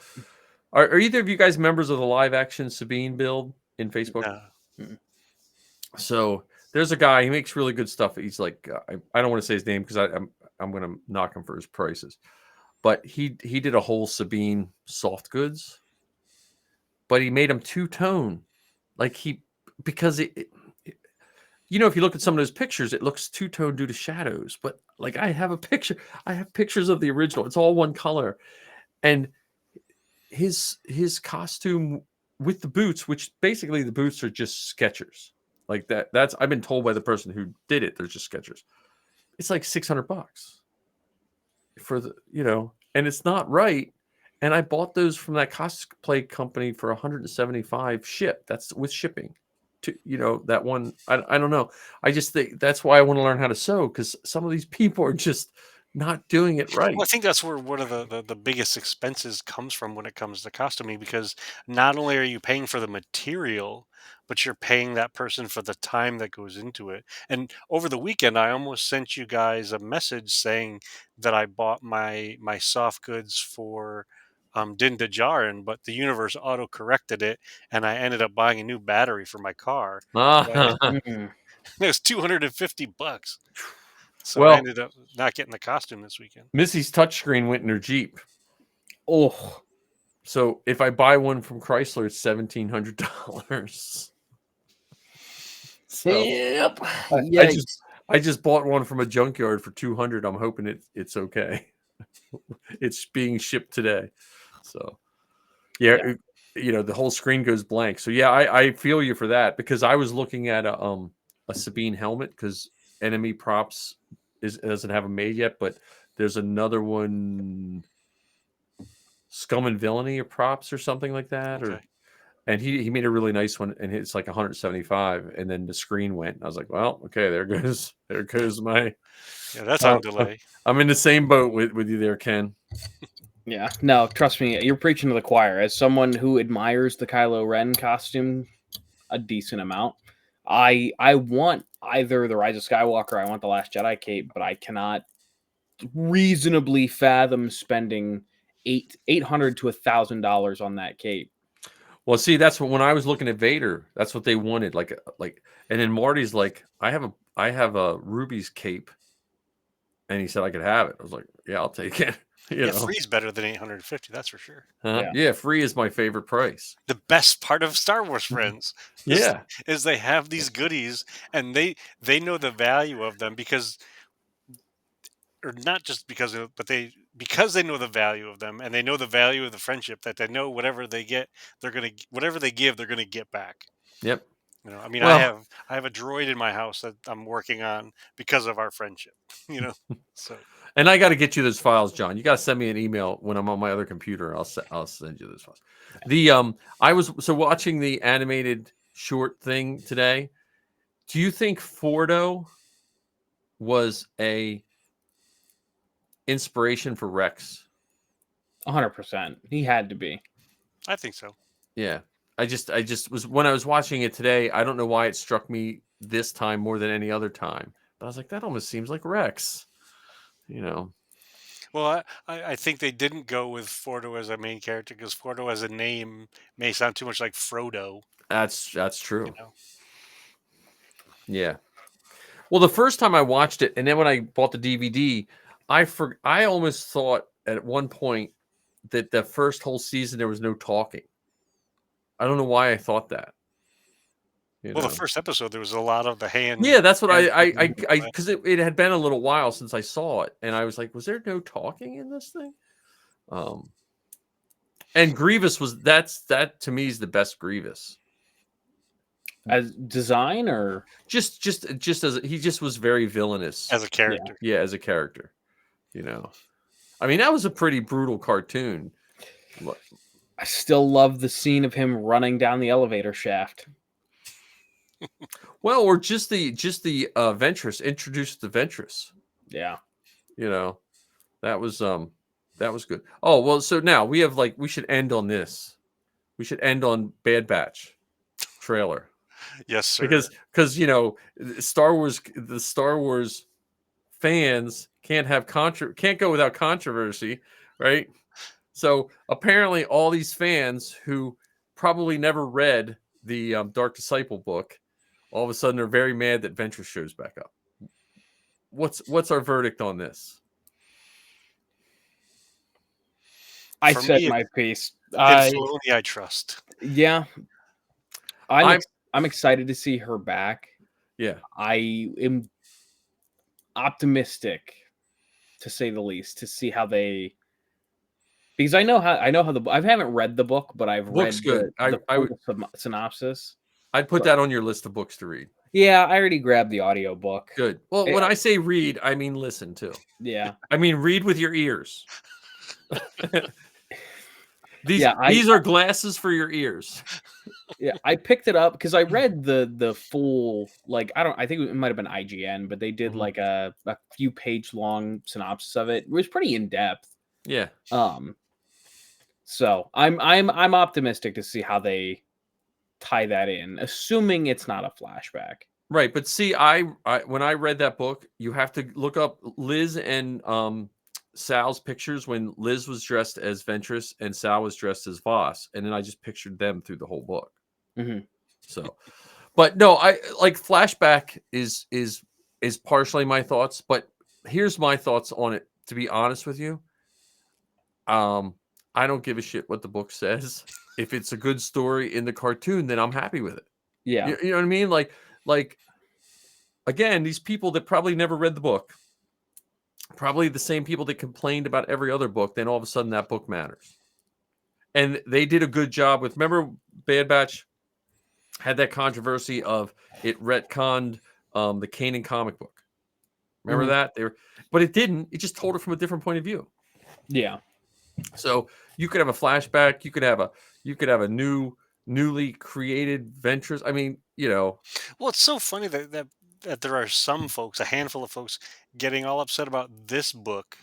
Are either of you guys members of the live action Sabine build in Facebook? No. So there's a guy. He makes really good stuff. He's like I don't want to say his name because I'm going to knock him for his prices. But he did a whole Sabine soft goods, but he made them 2-tone, because if you look at some of those pictures, it looks 2-tone due to shadows. But like I have pictures of the original. It's all one color, and his costume with the boots, which basically the boots are just Skechers, like that. That's I've been told by the person who did it. They're just Skechers. It's like $600 for the and it's not right. And I bought those from that cosplay company for 175 shipped. That's with shipping to that one. I don't know. I just think that's why I want to learn how to sew, because some of these people are just not doing it right. Well, I think that's where one of the biggest expenses comes from when it comes to costuming, because not only are you paying for the material, but you're paying that person for the time that goes into it. And over the weekend, I almost sent you guys a message saying that I bought my soft goods for Din Djarin, but the universe auto corrected it, and I ended up buying a new battery for my car. So Mm. it was $250. So I Well, ended up not getting the costume this weekend. Missy's touchscreen went in her Jeep. Oh, So if I buy one from Chrysler, it's $1,700. So yep. I Yeah. I just bought one from a junkyard for $200. I'm hoping it's okay. It's being shipped today. So yeah, the whole screen goes blank. So yeah, I feel you for that, because I was looking at a Sabine helmet, because Enemy Props doesn't have them made yet, but there's another one, Scum and Villainy or Props or something like that, Okay. and he made a really nice one, and it's like 175, and then the screen went. I was like, well, okay, there goes my. Yeah, that's on delay. I'm in the same boat with you there, Ken. Yeah. No, trust me, you're preaching to the choir. As someone who admires the Kylo Ren costume a decent amount, I want either the Rise of Skywalker, I want the Last Jedi cape, but I cannot reasonably fathom spending $800 to $1,000 on that cape. Well, see, that's when I was looking at Vader, that's what they wanted, and then Marty's like, I have a Ruby's cape, and he said I could have it. I was like, yeah, I'll take it. Yeah, free's better than 850. That's for sure. Yeah, free is my favorite price. The best part of Star Wars Friends, Yeah, is they have these goodies, and they know the value of them, because, or not just because of, but because they know the value of them, and they know the value of the friendship, that they know whatever they get, whatever they give, they're gonna get back. yep. I mean, Well, I have a droid in my house that I'm working on because of our friendship. So and I got to get you those files, John. You got to send me an email when I'm on my other computer. I'll send you those files. I was watching the animated short thing today. Do you think Fordo was a inspiration for Rex? 100%. He had to be. I think so. Yeah. I just was, when I was watching it today, I don't know why it struck me this time more than any other time. But I was like, that almost seems like Rex. Well, I think they didn't go with Fordo as a main character, because Fordo as a name may sound too much like Frodo. That's true. Yeah. Well, the first time I watched it, and then when I bought the DVD, I almost thought at one point that the first whole season there was no talking. I don't know why I thought that. Well, the first episode, there was a lot of the hand. Yeah, that's what I because it had been a little while since I saw it, and I was like, was there no talking in this thing? And Grievous that to me is the best Grievous. As design, or just as he just was very villainous as a character. Yeah, as a character. I mean, that was a pretty brutal cartoon. I still love the scene of him running down the elevator shaft. Well, or just the Ventress, introduced the Ventress. Yeah. That was good. Oh, well, so now we have we should end on this. We should end on Bad Batch trailer. Yes, sir. Because the Star Wars fans can't go without controversy, right? So apparently all these fans who probably never read the Dark Disciple book, all of a sudden they're very mad that Ventress shows back up. What's our verdict on this? I said my piece. Filoni, I trust. Yeah. I'm excited to see her back. Yeah. I am optimistic, to say the least, to see how they, because I know how I haven't read the book, but I've read the synopsis. I'd put that on your list of books to read. Yeah, I already grabbed the audio book. Good. Well, when I say read, I mean listen too. Yeah. I mean read with your ears. These Yeah, these are glasses for your ears. Yeah, I picked it up because I read the full, like, I think it might have been IGN, but they did Mhm. like a few page long synopsis of it. It was pretty in depth. Yeah. So I'm optimistic to see how they tie that in, assuming it's not a flashback. Right, but see, I when I read that book, you have to look up Liz and Sal's pictures when Liz was dressed as Ventress and Sal was dressed as Voss, and then I just pictured them through the whole book. Mhm. So, but no, I like flashback is partially my thoughts, but here's my thoughts on it. To be honest with you, I don't give a shit what the book says. If it's a good story in the cartoon, then I'm happy with it. Yeah. You know what I mean? Like again, these people that probably never read the book, probably the same people that complained about every other book, then all of a sudden that book matters. And they did a good job with, remember Bad Batch had that controversy of it retconned the Kanan comic book. Remember Mhm. that? But it didn't. It just told it from a different point of view. Yeah. So you could have a flashback, you could have a newly created Ventress. I mean, Well, it's so funny that there are some folks, a handful of folks, getting all upset about this book,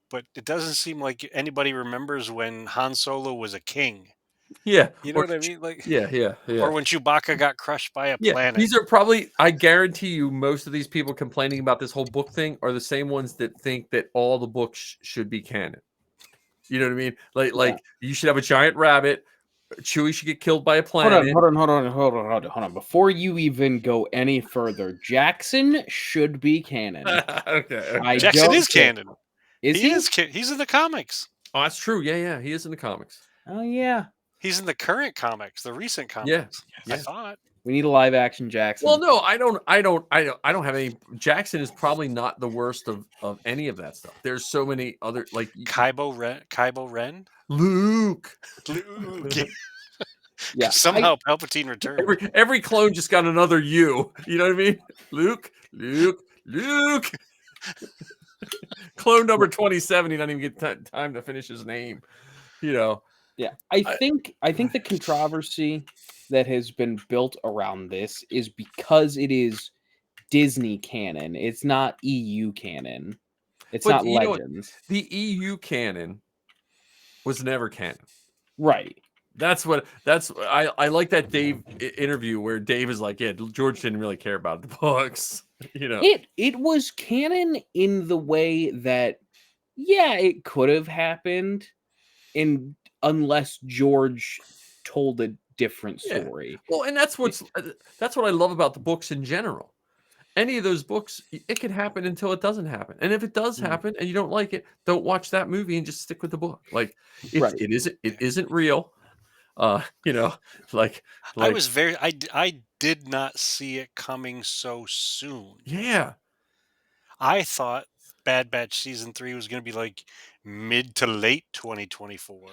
but it doesn't seem like anybody remembers when Han Solo was a king. yeah, You know or what I mean? Like, yeah. or when Chewbacca got crushed by a Yeah, planet. these are probably, I guarantee you, most of these people complaining about this whole book thing are the same ones that think that all the books should be canon. You know what I mean? Like you should have a giant rabbit. Chewie should get killed by a Hold on, planet. hold on. Before you even go any further, Jackson should be canon. Okay. I Jackson don't is care. canon. Is he? He's in the comics. Oh, that's true. Yeah. He is in the comics. Oh yeah. He's in the current comics, the recent Yeah. comics. I Yeah. thought. We need a live action Jackson. Well, no, I don't have any. Jackson is probably not the worst of any of that stuff. There's so many other like Kybo Ren. Luke. Luke. Yeah. Somehow Palpatine returned. Every clone just got another U. You know what I mean? Luke. Clone number 27. He doesn't even get time to finish his name. Yeah. I think the controversy that has been built around this is because it is Disney canon. It's not EU canon. It's But not you know what? Legends. The EU canon was never canon. Right. I like that Dave interview where Dave is like, yeah, George didn't really care about the books. It was canon in the way that, yeah, it could have happened, and unless George told a different Yeah. story. Well, and that's what I love about the books in general. Any of those books, it can happen until it doesn't happen. And if it does happen and you don't like it, don't watch that movie and just stick with the book. Like Right. it isn't real. Like I did not see it coming so soon. yeah. I thought Bad Batch season 3 was going to be like mid to late 2024.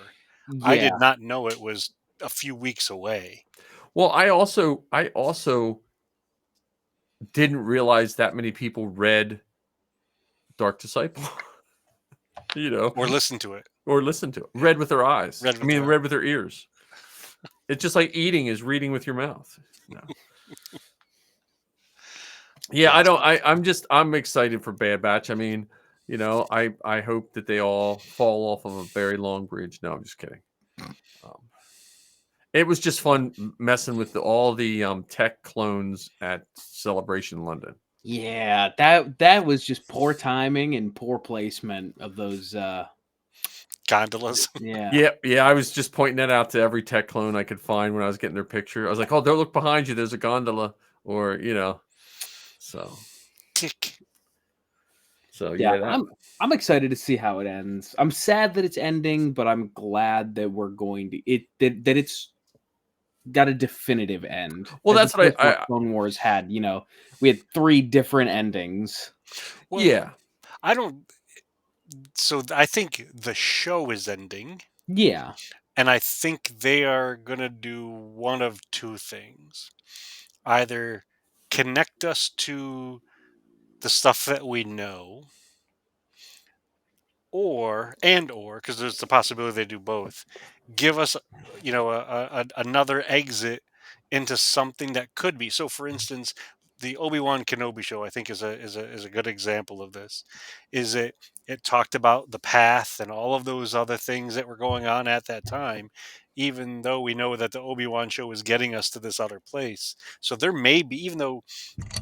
I Yeah. did not know it was a few weeks away. Well, I also didn't realize that many people read Dark Disciple. Or listen to it. Or listen to it. Read with their eyes. Read with read with their ears. It's just like eating is reading with your mouth. No. Yeah, I'm excited for Bad Batch. I mean, I hope that they all fall off of a very long bridge. No, I'm just kidding. It was just fun messing with all the tech clones at Celebration London. Yeah, that was just poor timing and poor placement of those gondolas. Yeah. Yeah. I was just pointing that out to every tech clone I could find when I was getting their picture. I was like, "Oh, don't look behind you. There's a gondola," or So. Tick. So yeah, I'm excited to see how it ends. I'm sad that it's ending, but I'm glad that we're going to that it's got a definitive end. Well, that's what Clone Wars had. We had 3 different endings. Well, yeah. So I think the show is ending. Yeah. And I think they are going to do one of 2 things. Either connect us to the stuff that we know, or because there's the possibility they do both, give us another exit into something that could be. So for instance, the Obi-Wan Kenobi show I think is a good example of this. Is it talked about the path and all of those other things that were going on at that time, even though we know that the Obi-Wan show is getting us to this other place. So there may be, even though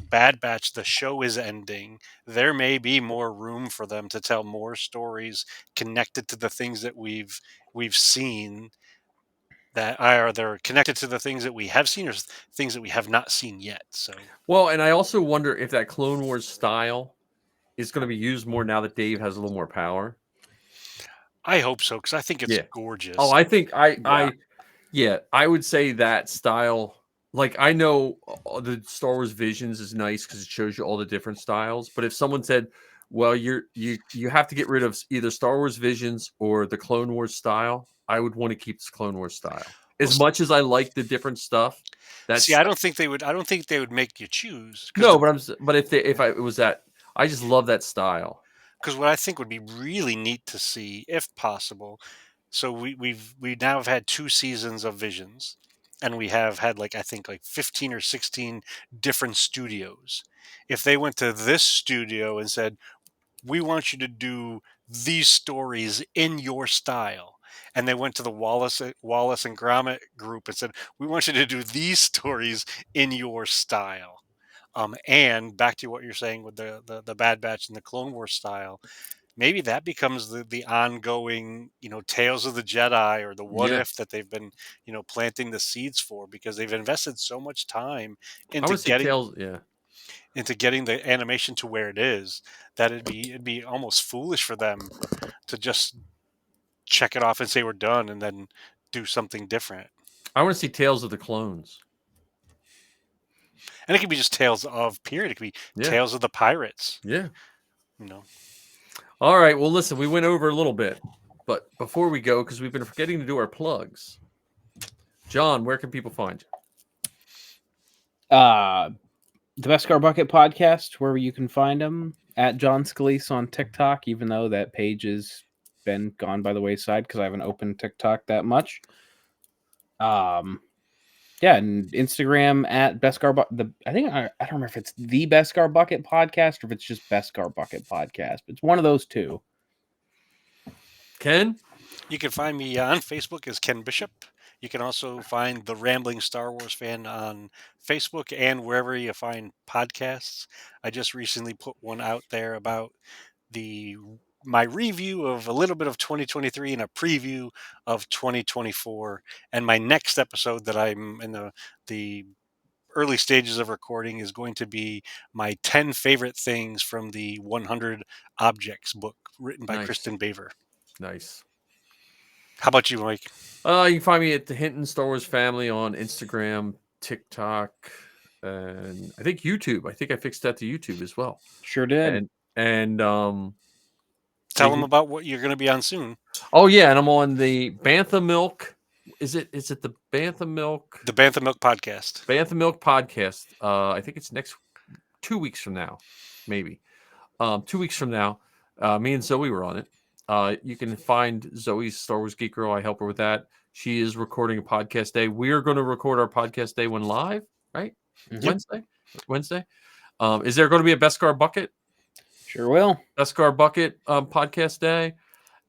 Bad Batch, the show is ending, there may be more room for them to tell more stories connected to the things that we've seen, that are they're connected to the things that we have seen, or things that we have not seen yet. So, Well, and I also wonder if that Clone Wars style is going to be used more now that Dave has a little more power. I hope so, because I think it's Yeah. gorgeous. Oh, I think Yeah. I would say that style. Like, I know the Star Wars Visions is nice because it shows you all the different styles. But if someone said, "Well, you have to get rid of either Star Wars Visions or the Clone Wars style," I would want to keep this Clone Wars style. Well, As much as I like the different stuff, see, that's I don't think they would. I don't think they would make you choose, no. But if I it was that, I just love that style. because what I think would be really neat to see, if possible. So we now have had 2 seasons of Visions, and we have had like I think like 15 or 16 different studios. If they went to this studio and said, "We want you to do these stories in your style," and they went to the Wallace and Gromit group and said, "We want you to do these stories in your style." And back to what you're saying with the Bad Batch and the Clone Wars style, maybe that becomes the ongoing, Tales of the Jedi, or the what Yeah, if that they've been, planting the seeds for, because they've invested so much time I into want to see getting Tails. Yeah, the animation to where it is, that it'd be almost foolish for them to just check it off and say we're done and then do something different. I want to see Tales of the Clones. And it could be just Tales of period. It could be Yeah, Tales of the Pirates. yeah. You know. All right. Well, listen, we went over a little bit, but before we go, because we've been forgetting to do our plugs, John, where can people find you? The Best Car Bucket podcast, where you can find them at John Scalise on TikTok, even though that page has been gone by the wayside because I haven't opened TikTok that much. Yeah, and Instagram at Best Car Bucket. I don't remember if it's the Best Car Bucket podcast or if it's just Best Car Bucket podcast. But it's one of those two. Ken? You can find me on Facebook as Ken Bishop. You can also find the Rambling Star Wars Fan on Facebook and wherever you find podcasts. I just recently put one out there about my review of a little bit of 2023 and a preview of 2024. And my next episode that I'm in the early stages of recording is going to be my 10 favorite things from the 100 Objects book written by Nice. Kristen Baver. Nice. How about you, Mike? You can find me at the Hinton Star Wars Family on Instagram, TikTok, and I think YouTube. I think I fixed that to YouTube as well. Sure did. And Tell them about what you're going to be on soon. Oh yeah, and I'm on the Bantha Milk. Is it the Bantha Milk? The Bantha Milk podcast. Bantha Milk podcast. I think it's next 2 weeks from now, maybe. 2 weeks from now, me and Zoe were on it. You can find Zoe's Star Wars Geek Girl. I help her with that. She is recording a podcast day. We are going to record our podcast day when live, right? Mm-hmm. Wednesday. Is there going to be a Best Car Bucket? Sure will. Best Car Bucket podcast day.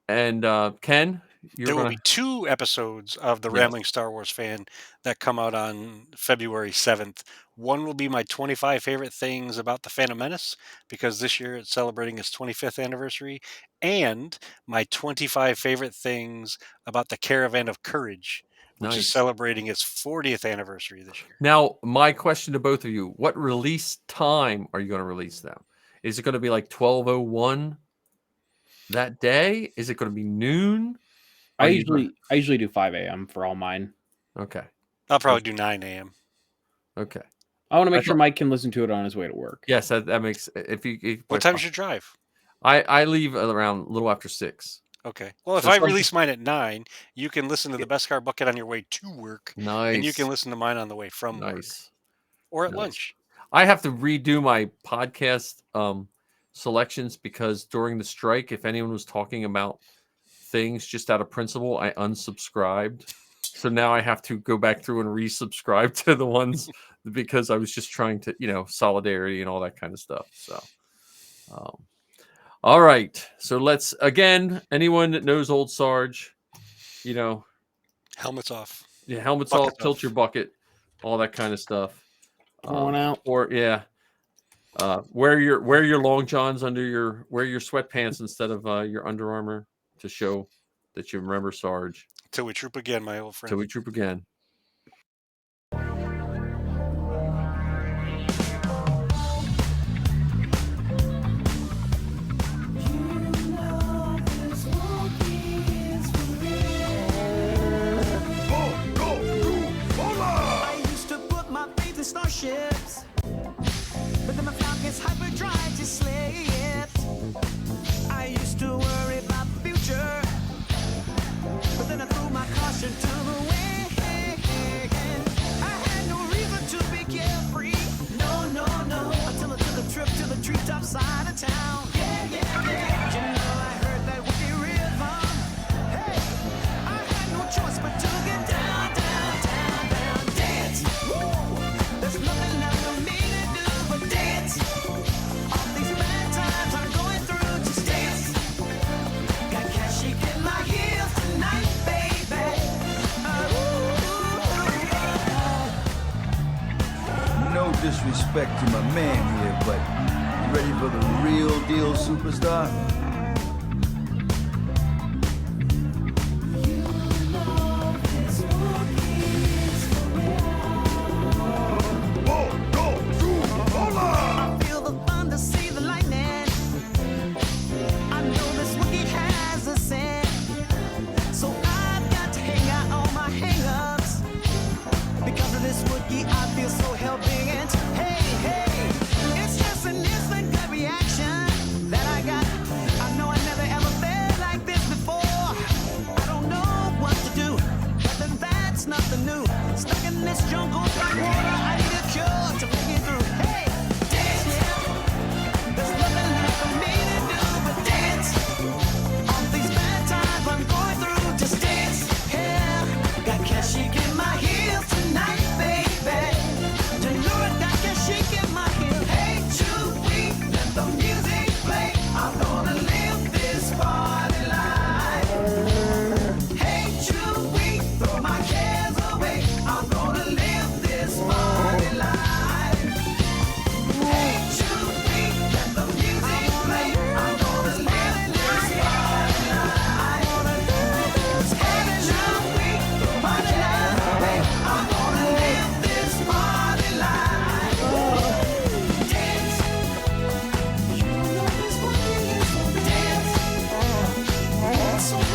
And Ken, there will be 2 episodes of the Rambling Star Wars Fan that come out on February 7th. One will be my 25 favorite things about the Phantom Menace, because this year it's celebrating its 25th anniversary, and my 25 favorite things about the Caravan of Courage, which is celebrating its 40th anniversary this year. Now, my question to both of you, what release time are you going to release them? Is it going to be like 12:01 that day? Is it going to be noon? I usually do 5 a.m. for all mine. Okay. I'll probably do 9 a.m. Okay. I want to make sure Mike can listen to it on his way to work. Yes, that makes. What time's your drive? I leave around a little after 6. Okay. Well, if I release mine at 9, you can listen to the Best Car Bucket on your way to work. Nice. And you can listen to mine on the way from work. Or at lunch. I have to redo my podcast selections because during the strike, if anyone was talking about things just out of principle, I unsubscribed. So now I have to go back through and resubscribe to the ones because I was just trying to, solidarity and all that kind of stuff. So, all right. So let's, again, anyone that knows Old Sarge, Helmets off. yeah, helmets Bucket off, tilt off. your bucket, all that kind of stuff. Pour one out. Or wear your long johns wear your sweatpants instead of your Under Armour to show that you remember Sarge. Till we troop again, my old friend. Till we troop again. I used to put my faith in starships, but then my Falcon's hyperdrive just slipped. I used to worry about the future, but then I threw my caution to the wind. I had no reason to be carefree, no, until I took a trip to the treetop side of town. Yeah. You know I heard that wicked rhythm. Hey, I had no choice but to get down, dance. Woo! There's nothing left for me to do but dance. All these bad times I'm going through, just dance. Got cash shaking my heels tonight, baby. No disrespect to my man here, but you ready for the real deal, superstar?